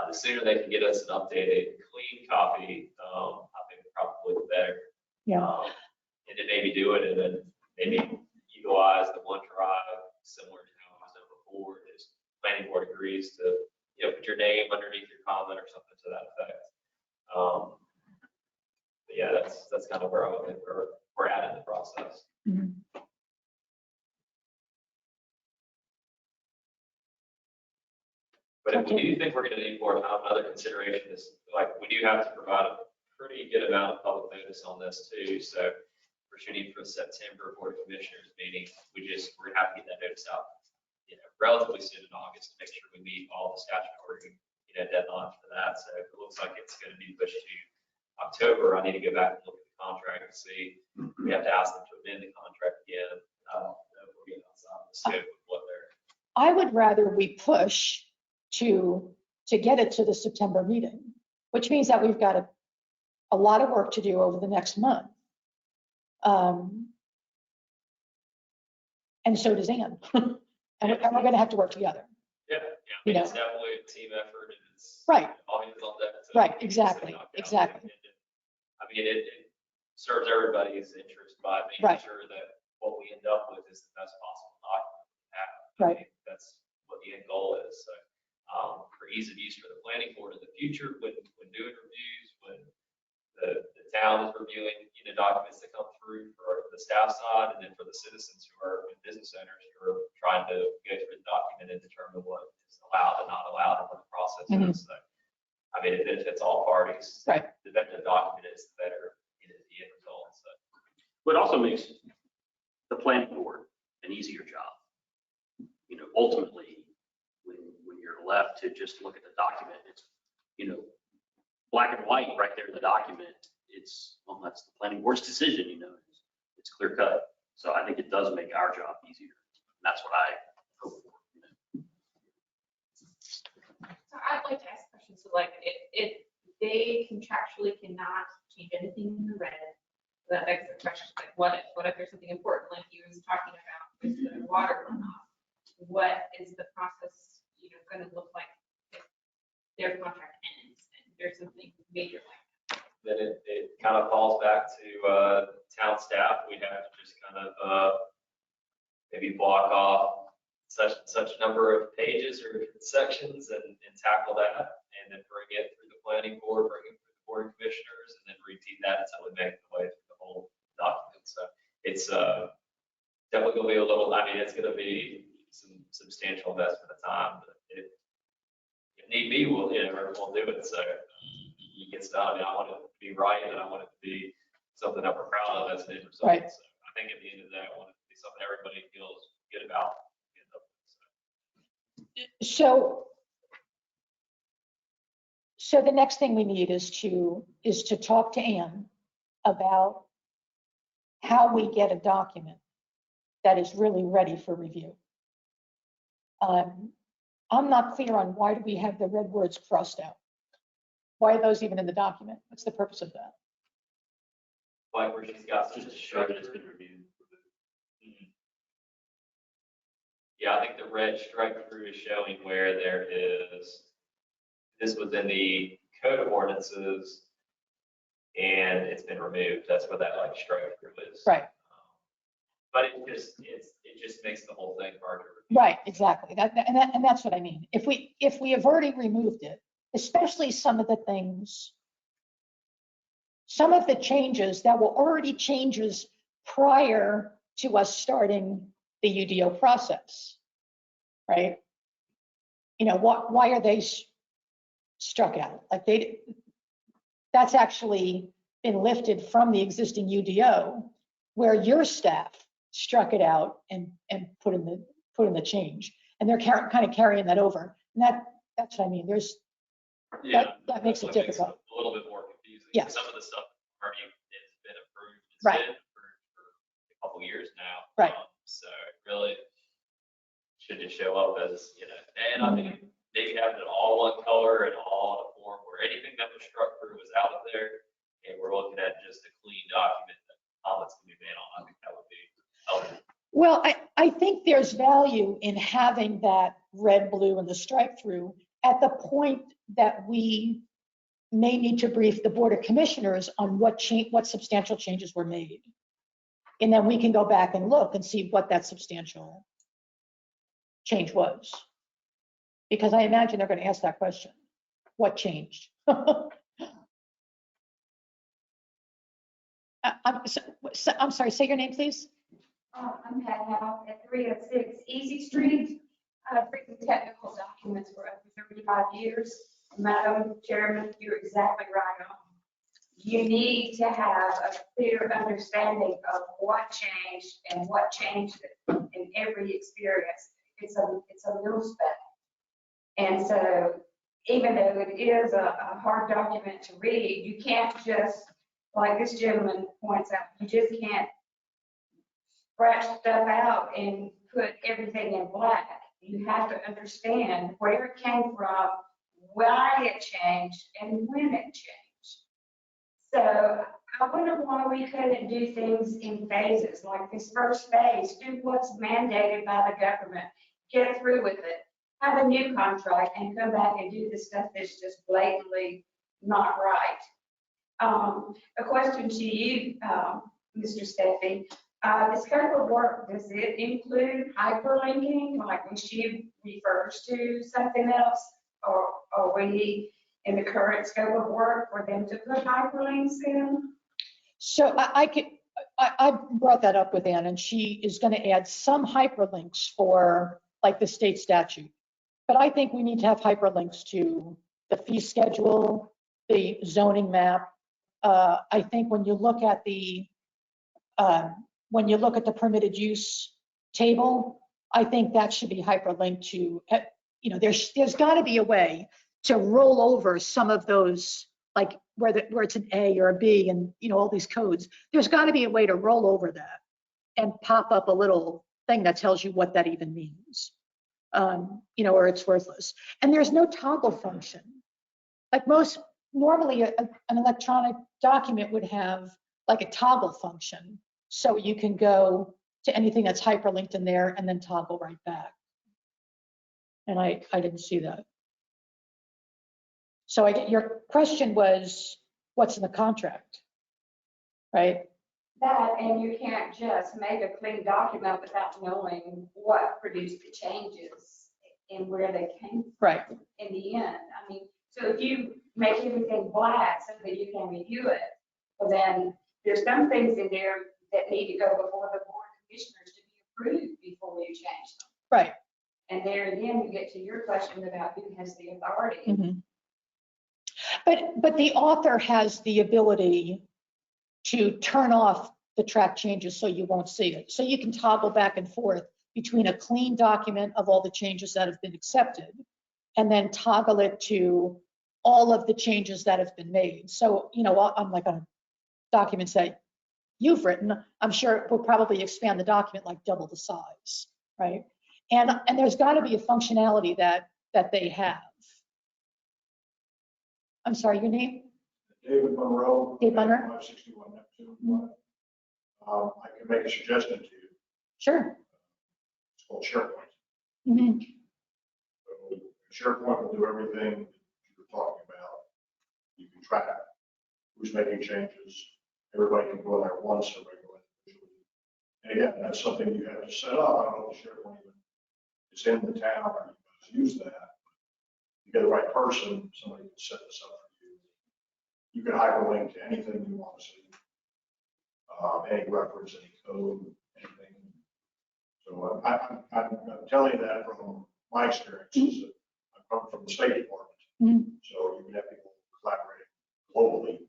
the sooner they can get us an updated, clean copy, I think probably the better. And then maybe do it and then maybe utilize the OneDrive similar to how it was done before. Is planning board agrees to put your name underneath your comment or something to that effect. But yeah, that's kind of where I think we're at in the process. But if we do think we're going to need more time, another consideration is we do have to provide a pretty good amount of public notice on this too. So we're shooting for the September Board of Commissioners meeting. We're going to have to get that notice out, relatively soon in August to make sure we meet all the statutory, deadlines for that. So if it looks like it's going to be pushed to October, I need to go back and look at the contract and see. We have to ask them to amend the contract again. I don't know if we're getting outside the scope of what they're. I would rather we push to get it to the September meeting, which means that we've got a lot of work to do over the next month. And so does Ann. and we're going to have to work together. Yeah. I mean, it's definitely a team effort, and it's all hands on deck. Exactly. I mean, it serves everybody's interest by making sure that what we end up with is the best possible document we have. I mean, that's what the end goal is. So, for ease of use for the planning board in the future, when doing reviews, when the town is reviewing documents that come through for the staff side, and then for the citizens who are business owners who are trying to go through the document and determine what is allowed and not allowed and what the process is. So, I mean, it benefits all parties. The better the document is, the better the end result. So. But also makes the planning board an easier job. Ultimately, when you're left to just look at the document, it's black and white right there in the document. That's the planning board's decision. It's clear cut. So I think it does make our job easier. And that's what I hope for. So I'd like to ask questions. So if they contractually cannot change anything in the red, that begs the question, what if there's something important like you was talking about with the water runoff? What is the process going to look like if their contract ends and there's something major like that? Then it kind of falls back to town staff. We'd have to just kind of maybe block off such number of pages or sections and tackle that, and then bring it through the planning board, bring it through the board of commissioners, and then repeat that until we make the way through the whole document. So it's definitely going to be a little. I mean, it's going to be some substantial investment of time, but if need be, we'll do it. So it gets done. I mean, I want it to be right, and I want it to be something that we're proud of as an end result. So I think at the end of the day, I want it to be something everybody feels good about. So the next thing we need is to talk to Ann about how we get a document that is really ready for review. I'm not clear on why do we have the red words crossed out? Why are those even in the document? What's the purpose of that? like where she's got Just some to show that it's structure. been reviewed. Mhm. Yeah, I think the red strike through is showing where there is, this was in the code of ordinances and it's been removed. That's where that like strike through is. Right. But it just makes the whole thing harder. Right, exactly. And that's what I mean. If we have already removed it, especially some of the things, some of the changes that were already changes prior to us starting the UDO process, right? You know, why are they struck out? Like that's actually been lifted from the existing UDO, where your staff struck it out and put in the change, and they're kind of carrying that over. And that's what I mean. That makes it difficult. A little bit more confusing. Yes. Some of the stuff already has been approved. It's Right. been approved for a couple years now. Right. So it really should just show up as, you know, and I think maybe having it all one color and all in a form where anything that was struck through was out of there, and we're looking at just a clean document that comments can be made on. I think that would be helpful. Well, I think there's value in having that red, blue, and the strike through at the point that we may need to brief the Board of Commissioners on what substantial changes were made. And then we can go back and look and see what that substantial change was. Because I imagine they're going to ask that question. What changed? I'm sorry, say your name, please. I'm Pat Howe at 306 Easy Street. I've written technical documents for over 35 years. Madam Chairman, you're exactly right on. You need to have a clear understanding of what changed and what changed in every experience. It's a little spec. And so even though it is a hard document to read, you can't just, like this gentleman points out, you just can't scratch stuff out and put everything in black. You have to understand where it came from, why it changed, and when it changed. So I wonder why we couldn't do things in phases, like this first phase, do what's mandated by the government, get through with it, have a new contract, and come back and do the stuff that's just blatantly not right. A question to you, Mr. Steffi. The scope of work, does it include hyperlinking, like when she refers to something else, or are we in the current scope of work for them to put hyperlinks in? So I brought that up with Ann, and she is going to add some hyperlinks for like the state statute. But I think we need to have hyperlinks to the fee schedule, the zoning map. I think when you look at the permitted use table, I think that should be hyperlinked to, you know, there's got to be a way to roll over some of those, like where it's an A or a B and, you know, all these codes. There's got to be a way to roll over that and pop up a little thing that tells you what that even means, you know, or it's worthless. And there's no toggle function. Like normally an electronic document would have like a toggle function. So you can go to anything that's hyperlinked in there and then toggle right back. And I didn't see that. So your question was, what's in the contract, right? That, and you can't just make a clean document without knowing what produced the changes and where they came from. Right. In the end. I mean, so if you make everything black so that you can review it, well then there's some things in there that need to go before the Board of Commissioners to be approved before you change them. Right. And there again, you get to your question about who has the authority. Mm-hmm. But the author has the ability to turn off the track changes so you won't see it. So you can toggle back and forth between a clean document of all the changes that have been accepted and then toggle it to all of the changes that have been made. So, you know, I'm like on documents that you've written, I'm sure it will probably expand the document like double the size, right? And there's got to be a functionality that they have. I'm sorry, your name? David Monroe. Dave Monroe? 561 Neptune. I can make a suggestion to you. Sure. It's called Sharepoint. Mhm. So SharePoint will do everything that you're talking about. You can track who's making changes. Everybody can go in there once, everybody can go in individually. And again, that's something you have to set up. I don't know if SharePoint even is in the town or you guys use that. You get the right person, somebody can set this up for you. You can hyperlink to anything you want to see. Any reference, any code, anything. So I'm telling you that from my experiences. I come from the State Department. Mhm. So you can have people collaborating globally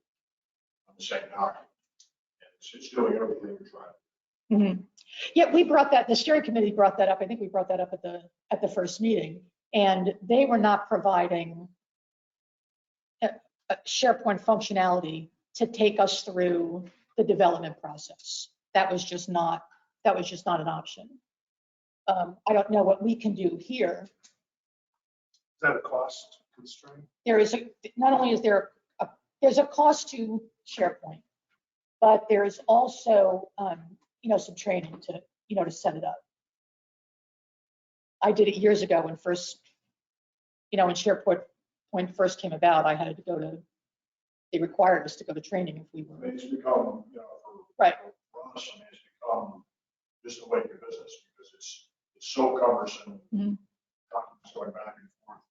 on the same document. And it's doing everything you're trying to do. Mhm. Yeah, we brought that, the steering committee brought that up. I think we brought that up at the first meeting. And they were not providing a SharePoint functionality to take us through the development process. That was just not an option. I don't know what we can do here. Is that a cost constraint? There is not only is there's a cost to SharePoint, but there is also some training to set it up. I did it years ago when when SharePoint first came about. I had to go to, they required us to go to training if we I were. mean, it's become, Right. for us, I mean, it's become just the way of business because it's so cumbersome. Mhm. Documents going back and forth.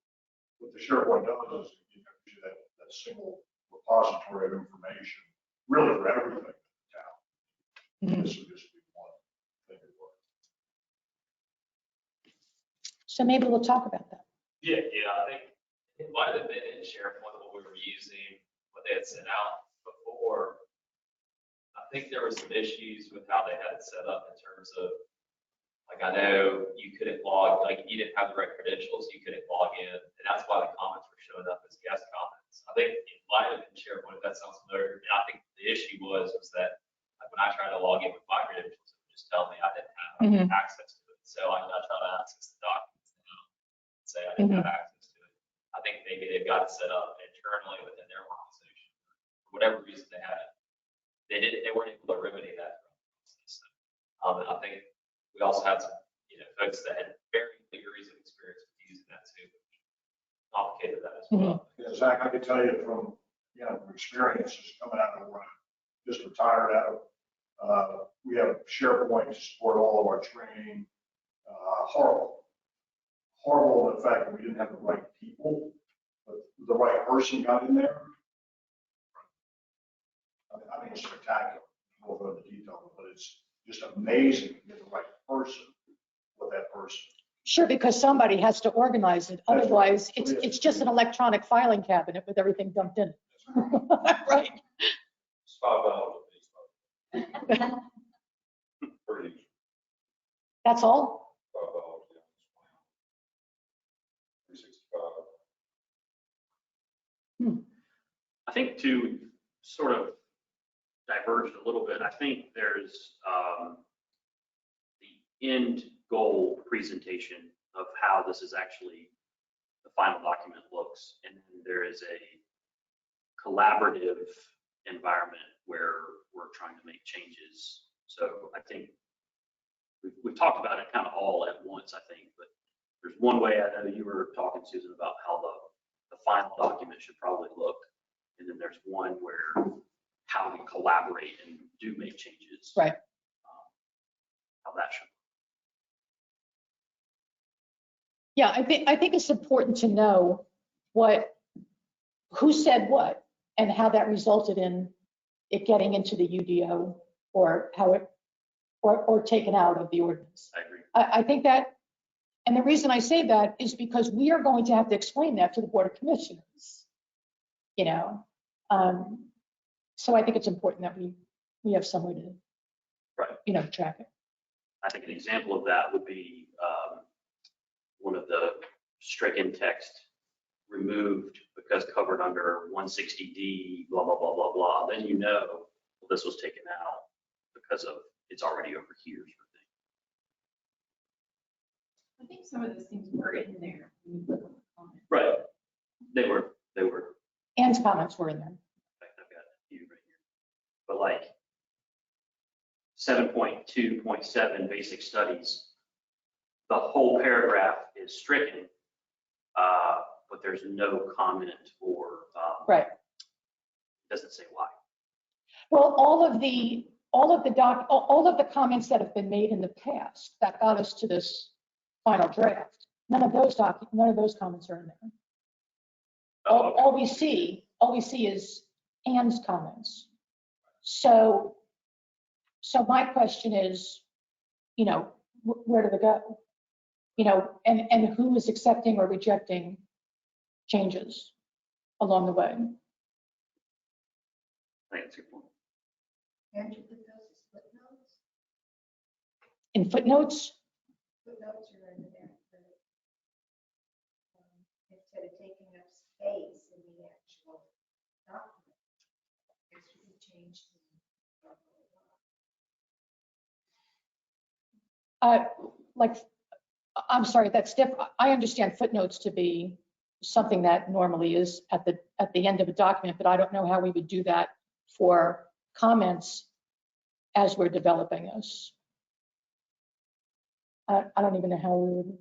What the SharePoint does is you have that single repository of information, really for everything in the town. Mhm. This would just be one thing at work. So maybe we'll talk about that. Yeah, I think it might have been in SharePoint what we were using, what they had sent out before. I think there were some issues with how they had it set up in terms of, like, I know you couldn't log, like, you didn't have the right credentials, you couldn't log in, and that's why the comments were showing up as guest comments. I think it might have been SharePoint, if that sounds familiar. And I think the issue was that like, when I tried to log in with my credentials, it would just tell me I didn't have access to it. So I tried to access the documents now and say I didn't have access to it. I think maybe they've got it set up internally within their organization. For whatever reason they had it. They weren't able to remedy that process. And I think we also had some, folks that had varying degrees of experience with using that too, which complicated that as well. Yeah, Zach, I can tell you from experiences coming out of what I just retired out of. We have SharePoint to support all of our training. Horrible in the fact that we didn't have the right people, but the right person got in there. I think it's spectacular. I won't go into detail, but it's just amazing to get the right person with that person. Sure, because somebody has to organize it. That's Otherwise, right. it's just an electronic filing cabinet with everything dumped in it. Right. It's $5 pretty easy. That's all? $5, yeah. 365. I think to sort of diverge a little bit, I think there's the end goal presentation of how this is actually, the final document looks. And then there is a collaborative environment where we're trying to make changes. So I think we've talked about it kind of all at once, I think, but there's one way. I know you were talking, Susan, about how the final document should probably look. And then there's one where how we collaborate and do make changes. Right. How that should. Yeah, I think it's important to know who said what and how that resulted in it getting into the UDO or how it or taken out of the ordinance. I agree. I think that, and the reason I say that is because we are going to have to explain that to the Board of Commissioners. So I think it's important that we have some way to, right, track it. I think an example of that would be one of the stricken text removed because covered under 160D, blah, blah, blah, blah, blah. Then well, this was taken out because of it's already over here. Sort of thing. I think some of those things were in there when you look at the comments. Right. They were. Ann's comments were in there. 7.2.7 basic studies, the whole paragraph is stricken, but there's no comment or Right. doesn't say why. Well, all of the comments that have been made in the past that got us to this final draft, none of those comments are in there. All we see is Ann's comments. So my question is, where do they go? And who is accepting or rejecting changes along the way? I think that's your point. And you put those as footnotes? In footnotes? Footnotes are in there, instead of taking up space in the actual document, it should be changed to. I'm sorry, that's different. I understand footnotes to be something that normally is at the end of a document, but I don't know how we would do that for comments as we're developing this. I don't even know how we would.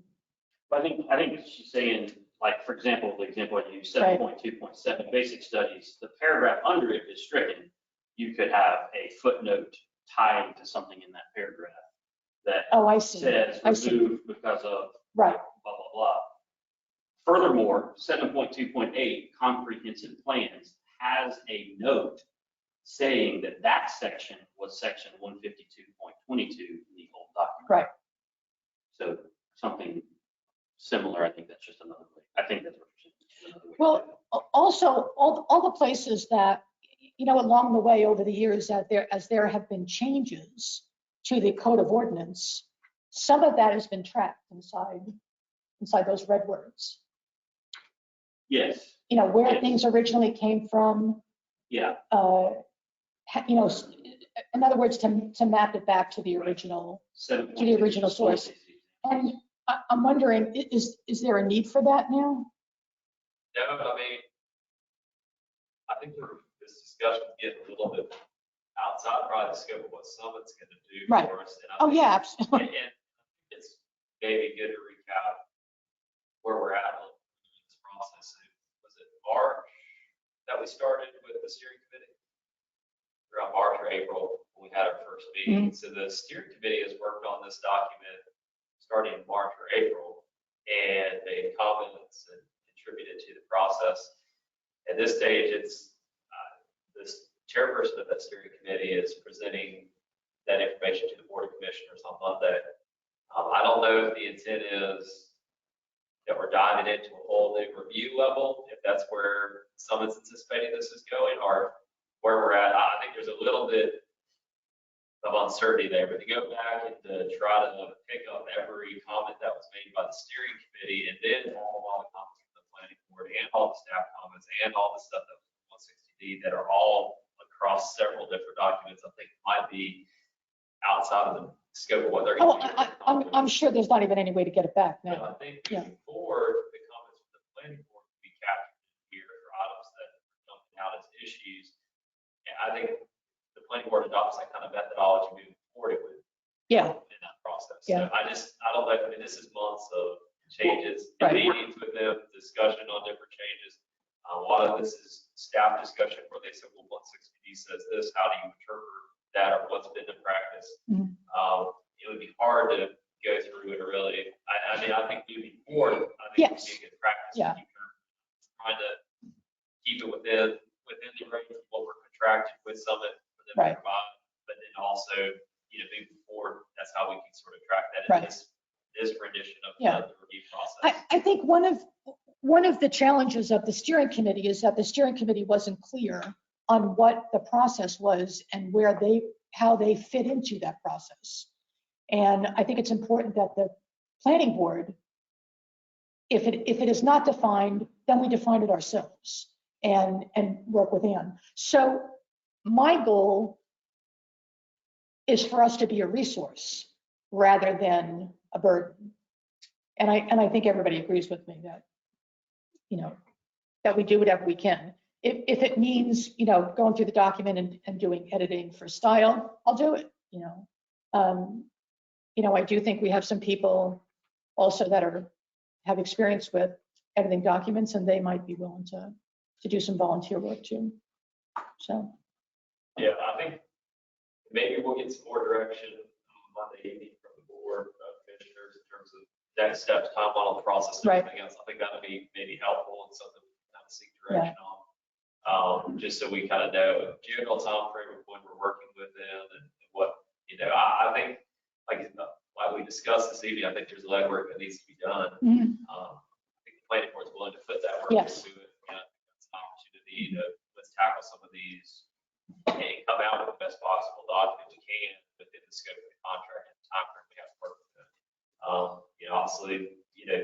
But I think she's saying, like, for example, the example I used, 7.2.7 basic studies, the paragraph under it is stricken. You could have a footnote tying to something in that paragraph that I see. says removed because of right. blah, blah, blah. Furthermore, 7.2.8 comprehensive plans has a note saying that that section was section 152.22 in the old document. Right. So something similar, I think that's just another way. I think that's what you're saying. Well, also all the places that, along the way over the years that there have been changes to the code of ordinance, some of that has been tracked inside those red words. Yes. Where Yes. things originally came from. Yeah. In other words, to map it back to the original, source. And I'm wondering, is there a need for that now? No, I mean, I think this discussion is getting a little bit outside probably the scope of what Summit's going to do Right. for us. And I Oh, think- yeah, absolutely. And it's maybe good to recap where we're at in this process. Was it March that we started with the steering committee? Around March or April, when we had our first meeting. So the steering committee has worked on this document starting in March or April and made comments and contributed to the process. At this stage, it's this chairperson of that steering committee is presenting that information to the Board of Commissioners on Monday. I don't know if the intent is that we're diving into a whole new review level, if that's where Summit's anticipating this is going, or where we're at. I think there's a little bit of uncertainty there, but to go back and to try to pick up every comment that was made by the steering committee and then all the comments from the planning board and all the staff comments and all the stuff that was 160D that are all across several different documents, I think might be outside of the scope of what they're going to do. I'm sure there's not even any way to get it back But now. I think moving forward, the comments from the planning board will be captured here for items that are jumping out as issues. And I think the planning board adopts that kind of methodology moving forward in that process. Yeah. So I don't know, I mean, this is months of changes, Right. meetings with them, discussion on different changes. A lot of this is staff discussion where they said, well, 160D says this, how do you interpret that, or what's been the practice? Mhm. It would be hard to go through it really. I mean, I think moving forward, I think it would be a good practice to keep trying to keep it within the range of what we're contracted with Summit for them to provide, but then also, moving forward, that's how we can sort of track that in this rendition of the review process. I think one of the challenges of the steering committee is that the steering committee wasn't clear on what the process was and how they fit into that process. And I think it's important that the planning board, if it is not defined, then we define it ourselves and work with Ann. So my goal is for us to be a resource rather than a burden. And I think everybody agrees with me that, that we do whatever we can. If it means, going through the document and doing editing for style, I'll do it, You know, I do think we have some people also that have experience with editing documents, and they might be willing to do some volunteer work too. So, Yeah, I think maybe we'll get some more direction on Monday evening from the board of commissioners in terms of next steps, timeline on the process, and Right. everything else. I think that'll be maybe helpful and something we can kind of seek direction on. Just so we kind of know general timeframe of when we're working with them and what, you know, I think, like we discussed this evening, I think there's legwork that needs to be done. I think the planning board's willing to put that work Yes. into it. And I think that's an opportunity to let's tackle some of these and come out with the best possible document we can within the scope of the contract and the timeframe we have to work with it. You know, obviously, you know,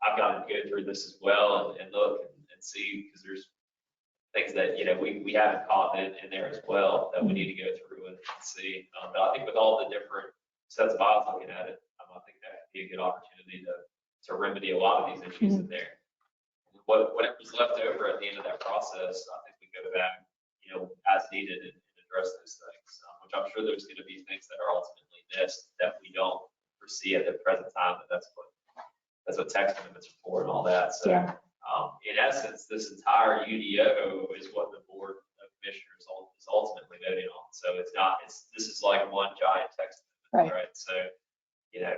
I've got to go through this as well and look and see, because there's things that, you know, we haven't caught in there as well that we need to go through and see. But I think with all the different sets of eyes looking at it, I think that could be a good opportunity to remedy a lot of these issues in there. Whatever's left over at the end of that process, I think we go back, you know, as needed and address those things, which I'm sure there's going to be things that are ultimately missed that we don't foresee at the present time. But that's what text amendments are for and all that. So, in essence, this entire UDO is what the board of commissioners is ultimately voting on. So this is like one giant text amendment, right? So, you know,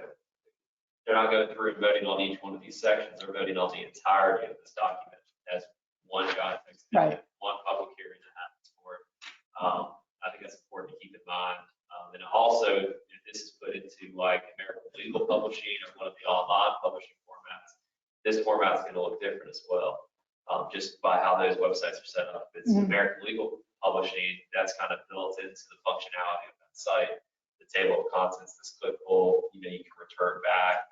they're not going through and voting on each one of these sections. They're voting on the entirety of this document as one giant text amendment, one public hearing that happens for it. I think that's important to keep in mind. And also, if this is put into like American Legal Publishing or one of the online publishing formats, this format is going to look different as well, just by how those websites are set up. If it's American Legal Publishing, that's kind of built into the functionality of that site. The table of contents is clickable, you know, you can return back.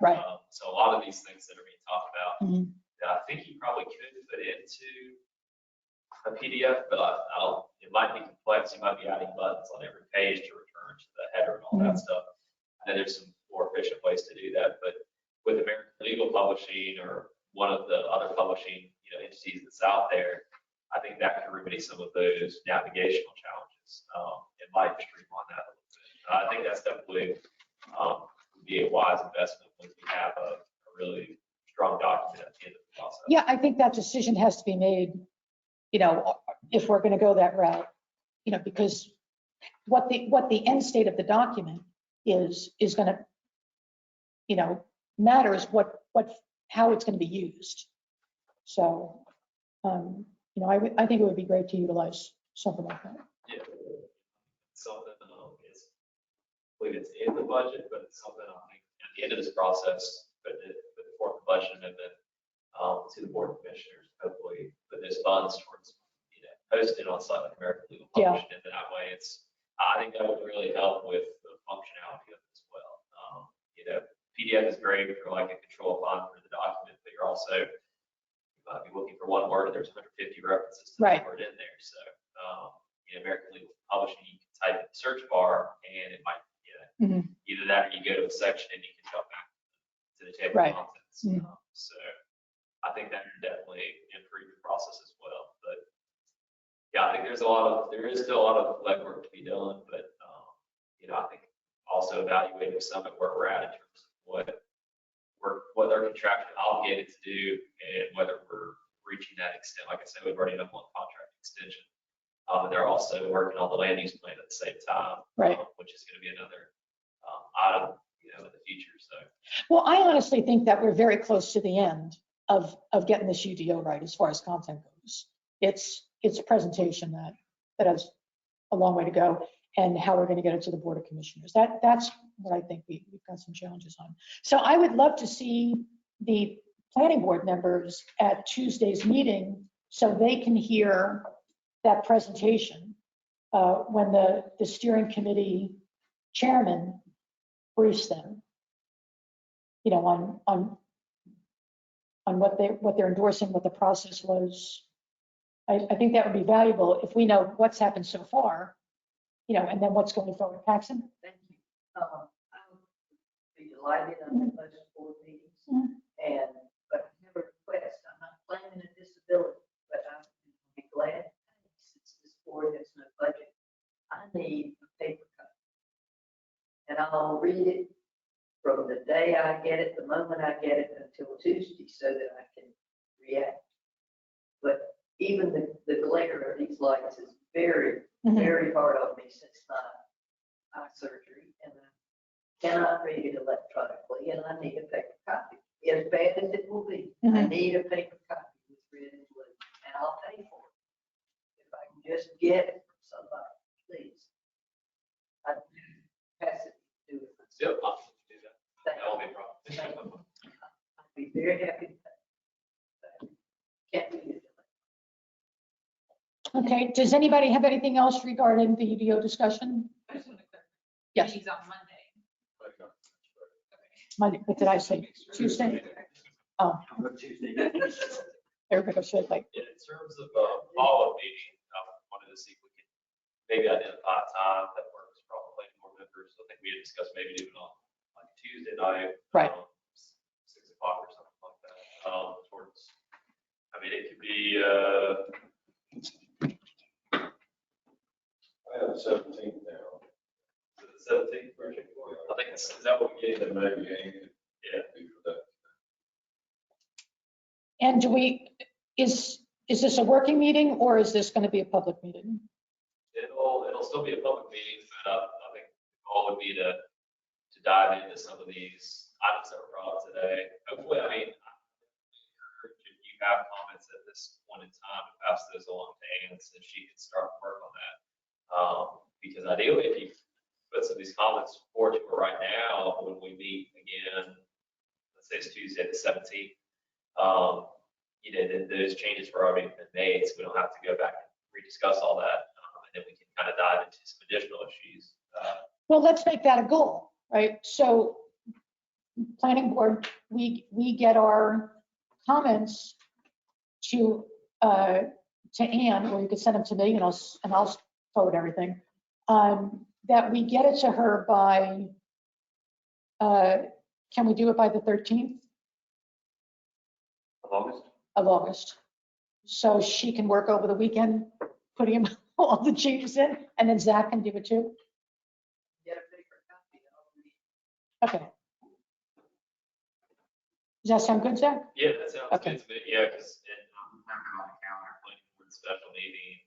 So a lot of these things that are being talked about, I think you probably could put into a PDF, but it might be complex. You might be adding buttons on every page to return to the header and all that stuff. And there's some more efficient ways to do that. But with American Legal Publishing or one of the other publishing, you know, entities that's out there, I think that can remedy some of those navigational challenges. It might streamline that a little bit. I think that's definitely would be a wise investment when we have a really strong document at the end of the process. Yeah, I think that decision has to be made, you know, if we're going to go that route, you know, because what the end state of the document is going to, you know, matters how it's going to be used. So, you know, I think it would be great to utilize something like that. Yeah, something I believe it's in the budget, but it's something I think at the end of this process, but before the budget amendment to the board of commissioners, hopefully put those funds towards, you know, posting on site like American Legal Publishing, and that way I think that would really help with the functionality of it as well. You know, PDF is great for like a control font for the document, but you're also, you might be looking for one word and there's 150 references to the word in there. So, you know, American Legal Publishing, you can type in the search bar and it might, you know, either that or you go to a section and you can jump back to the table of contents. So I think that would definitely improve the process as well. But yeah, I think there is still a lot of legwork to be done, but you know, I think also evaluating some of where we're at in terms of what they're contractually obligated to do and whether we're reaching that extent. Like I said, we've already done one contract extension. And they're also working on the land use plan at the same time, which is going to be another item, you know, in the future. So, well, I honestly think that we're very close to the end of getting this UDO right as far as content goes. It's a presentation that has a long way to go, and how we're going to get it to the Board of Commissioners. That's what I think we've got some challenges on. So I would love to see the planning board members at Tuesday's meeting so they can hear that presentation when the steering committee chairman briefs them, you know, on what they're endorsing, what the process was. I think that would be valuable if we know what's happened so far, you know, and then what's going forward. Paxton? Thank you. I'll be delighted on the budget board meetings. But I have a request. I'm not claiming a disability, but I would be glad, since this board has no budget, I need a paper copy. And I I'll read it from the day I get it, the moment I get it until Tuesday so that I can react. But even the glare of these lights is very, very hard on me since my eye surgery. And I cannot read it electronically and I need a paper copy. As bad as it will be, I need a paper copy with red and blue and I'll pay for it. If I can just get it from somebody, please. I'd pass it to do it. Yep, I'll do that. Thank That won't be a problem. you. I'd be very happy to pay. Can't do it. Okay, does anybody have anything else regarding the UDO discussion? I just want to clarify. Yes. Meeting's on Monday. Monday, what did I say? Tuesday? Oh, everybody should like, In terms of follow-up meeting, I wanted to see if we could maybe identify a time that works for all the planning board members. I think we had discussed maybe doing it on like Tuesday night. Right. 6 o'clock or something like that. Towards, I mean, it could be, I have 17 now. the 17th, I think is that what we gave them? Maybe Amy Yeah. could be for that. and do we, is this a working meeting or is this going to be a public meeting? It'll still be a public meeting, but I think the goal would be to dive into some of these items that were brought up today. Hopefully, I mean, if you have comments at this point in time, pass those along to Ann so she can start work on that. Because ideally, if you put some of these comments forward to her right now, when we meet again, let's say it's Tuesday the 17th, then those changes were already been made, so we don't have to go back and rediscuss all that, and then we can kind of dive into some additional issues. Well, let's make that a goal, right? So planning board, we get our comments to Ann, or you could send them to me and I'll forward everything. That we get it to her by, can we do it by the 13th Of August? of August? So she can work over the weekend, putting all the changes in, and then Zach can do it too? Get a paper copy. I'll read. Okay. Does that sound good, Zach? Yeah, that sounds Okay. good to me. Yeah, because I'm marking on the calendar, planning board special meeting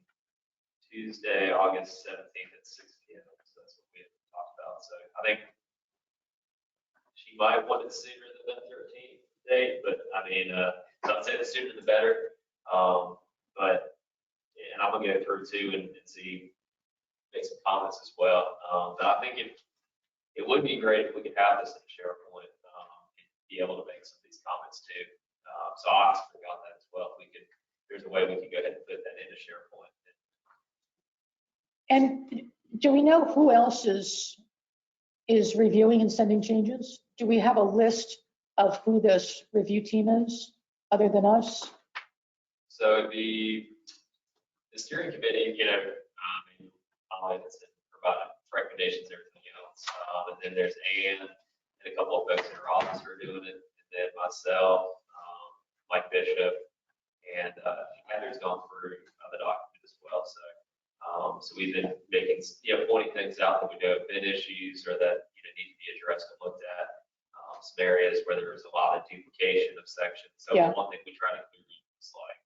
Tuesday, August 17th at 6 p.m. So that's what we had talked about. So I think she might want it sooner than the 13th date, but I mean, so I'd say the sooner the better. And I'm gonna go through too and see, make some comments as well. But I think it would be great if we could have this in SharePoint, and be able to make some of these comments too. So I also forgot that as well. If we could, there's a way we could go ahead and put that into SharePoint. And do we know who else is reviewing and sending changes? Do we have a list of who this review team is, other than us? So it'd be the steering committee, comments and provide recommendations and everything else. And then there's Ann and a couple of folks in her office who are doing it. And then myself, Mike Bishop, and Heather's gone through the document as well. So we've been making, pointing things out that we know have been issues or that need to be addressed and looked at. Some areas where there's a lot of duplication of sections. So Yeah. one thing we try to clear is like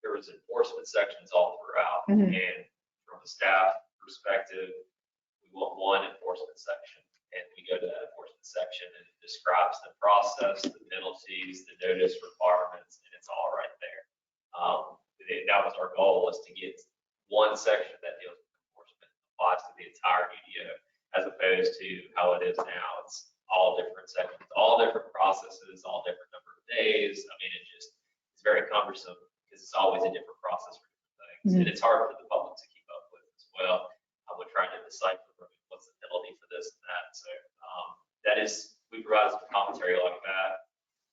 there was enforcement sections all throughout, Mhm. and from a staff perspective, we want one enforcement section, and we go to that enforcement section and it describes the process, the penalties, the notice requirements, and it's all right there. That was our goal, was to get one section that deals with enforcement, applies to the entire UDO, as opposed to how it is now. It's all different sections, all different processes, all different number of days. I mean, it's very cumbersome because it's always a different process for different things. And it's hard for the public to keep up with as well. We're trying to decipher what's the penalty for this and that. So we provide some commentary like that.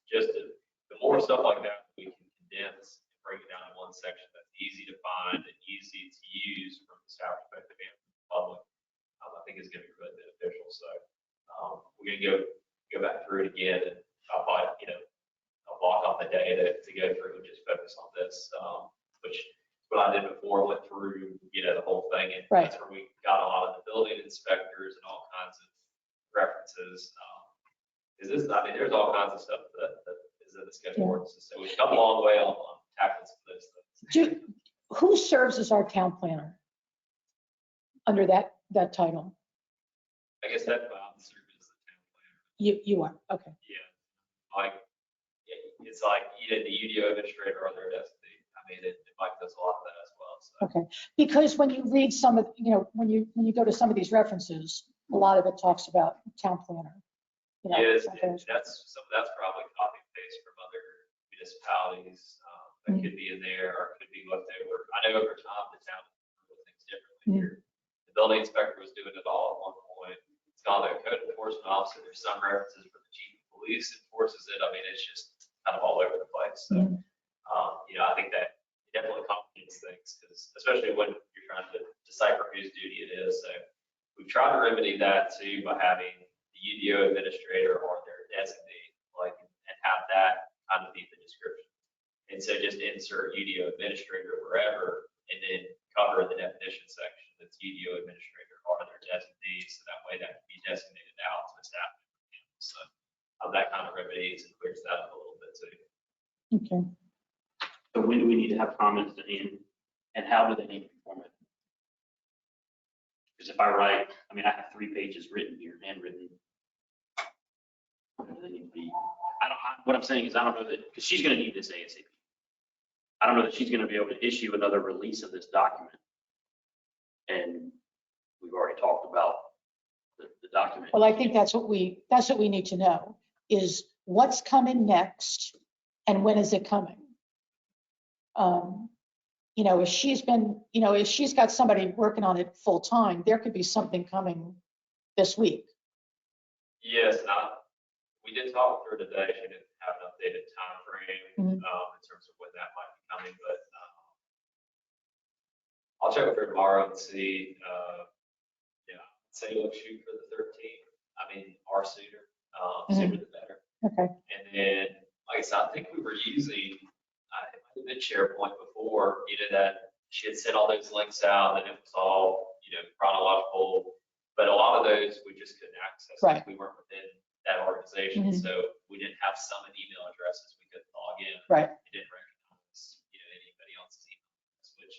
Just the more stuff like that we can condense and break it down in one section that's easy to find and easy to use from the staff perspective and from the public, I think is going to be really beneficial. So we're going to go back through it again, and I'll probably, I'll block off the day to go through and just focus on this, which is what I did before. Went through, the whole thing, and Right. that's where we got a lot of the building inspectors and all kinds of references. Is this, I mean, there's all kinds of stuff that is in the schedule ordinances. So we've come a long way on tackling some of those things. Who serves as our town planner under that title? I guess that's why I'm serving as the town planner. You are, okay. Yeah, like, it's like either the UDO administrator or their designee. I mean, Mike does a lot of that as well. So. Okay, because when you read some of, when you go to some of these references, a lot of it talks about town planner. Yes, that's probably copy and paste from other municipalities that could be in there or could be left over. I know over time the town does things differently here. The building inspector was doing it all at one point. It's called a code enforcement officer. There's some references where the chief of police enforces it. I mean, it's just kind of all over the place. So, I think that it definitely complicates things because especially when you're trying to decipher whose duty it is. So we've tried to remedy that too by having the UDO administrator or their designee, and have that kind of be the description. And so just insert UDO administrator wherever, and then cover the definition section that's UDO administrator or their designee, so that way that can be designated out to a staff member. So that kind of remedies and clears that up a little bit too. Okay. So when do we need to have comments to end, and how do they need to be formatted? Because if I write, I mean, I have 3 pages written here, handwritten. They need to be, what I'm saying is I don't know that, because she's going to need this ASAP. I don't know that she's going to be able to issue another release of this document. And we've already talked about the document. Well, I think that's what we need to know is what's coming next and when is it coming? If she's got somebody working on it full time, there could be something coming this week. Yes, we did talk with her today. She didn't have an updated time frame in terms of when that might be coming, but I'll check with her tomorrow and see. Say let's shoot for the 13th. I mean, or sooner. Sooner the better. Okay. And then, like I said, I think we were using it might have been SharePoint before. That she had sent all those links out, and it was all chronological. But a lot of those we just couldn't access. Right. We weren't within that organization, so we didn't have some email addresses we couldn't log in. Right. It didn't recognize anybody else's email address. Which,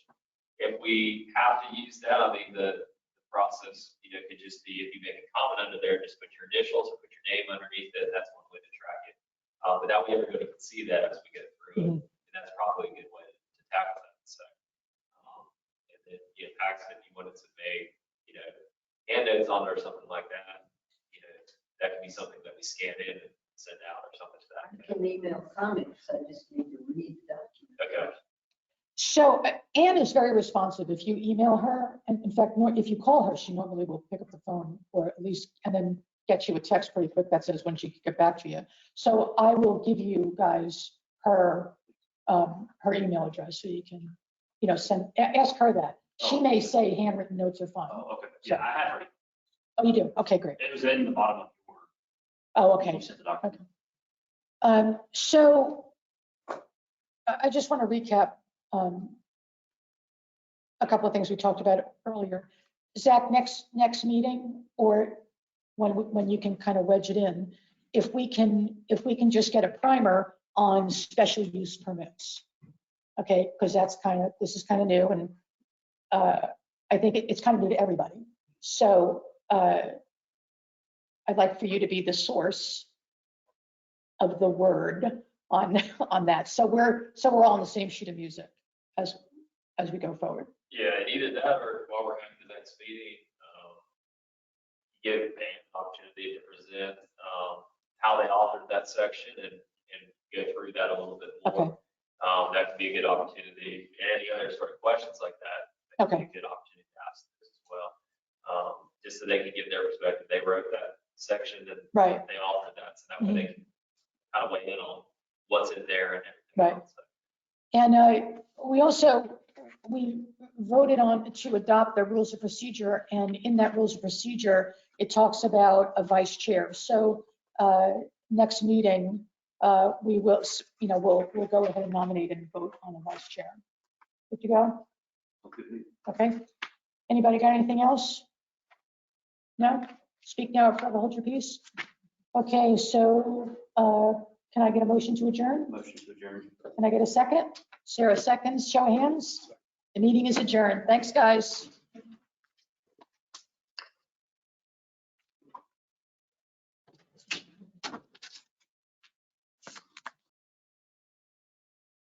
if we have to use that, I mean the process could just be if you make a comment under there, just put your initials or put your name underneath it. That's one way to track it. But that way everybody can see that as we get through it, and that's probably a good way to tackle that. So, and then packs if you wanted to make handouts on it or something like that. That could be something that we scan in and send out or something to that. I can email comments, I just need to read the document. Okay. So Anne is very responsive. If you email her, and in fact, if you call her, she normally will pick up the phone or at least, and then get you a text pretty quick that says when she can get back to you. So I will give you guys her email address so you can, ask her that. She may say handwritten notes are fine. Oh, okay. Yeah, I had already. Oh, you do? Okay, great. It was in the bottom of the order. Oh, okay. You sent the document. Okay. So I just want to recap a couple of things we talked about earlier. Zach, next meeting, or when you can kind of wedge it in, if we can just get a primer on special use permits, okay? Because this is kind of new, and I think it's kind of new to everybody. So I'd like for you to be the source of the word on that. So we're all on the same sheet of music as we go forward. Yeah, and either that or while we're having the next meeting, give Dan an opportunity to present how they authored that section and go through that a little bit more. Okay. That could be a good opportunity. And any other sort of questions like that could be a good opportunity to ask this as well. Just so they can give their perspective. They wrote that section and they authored that, so that way they can kind of weigh in on what's in there and everything else. And we voted on to adopt the rules of procedure, and in that rules of procedure, it talks about a vice chair. So next meeting, we will, we'll go ahead and nominate and vote on a vice chair. Good to go? Okay. Anybody got anything else? No? Speak now or forever hold your peace. Okay, so can I get a motion to adjourn? Motion to adjourn. Can I get a second? Sarah seconds, show of hands. The meeting is adjourned. Thanks, guys.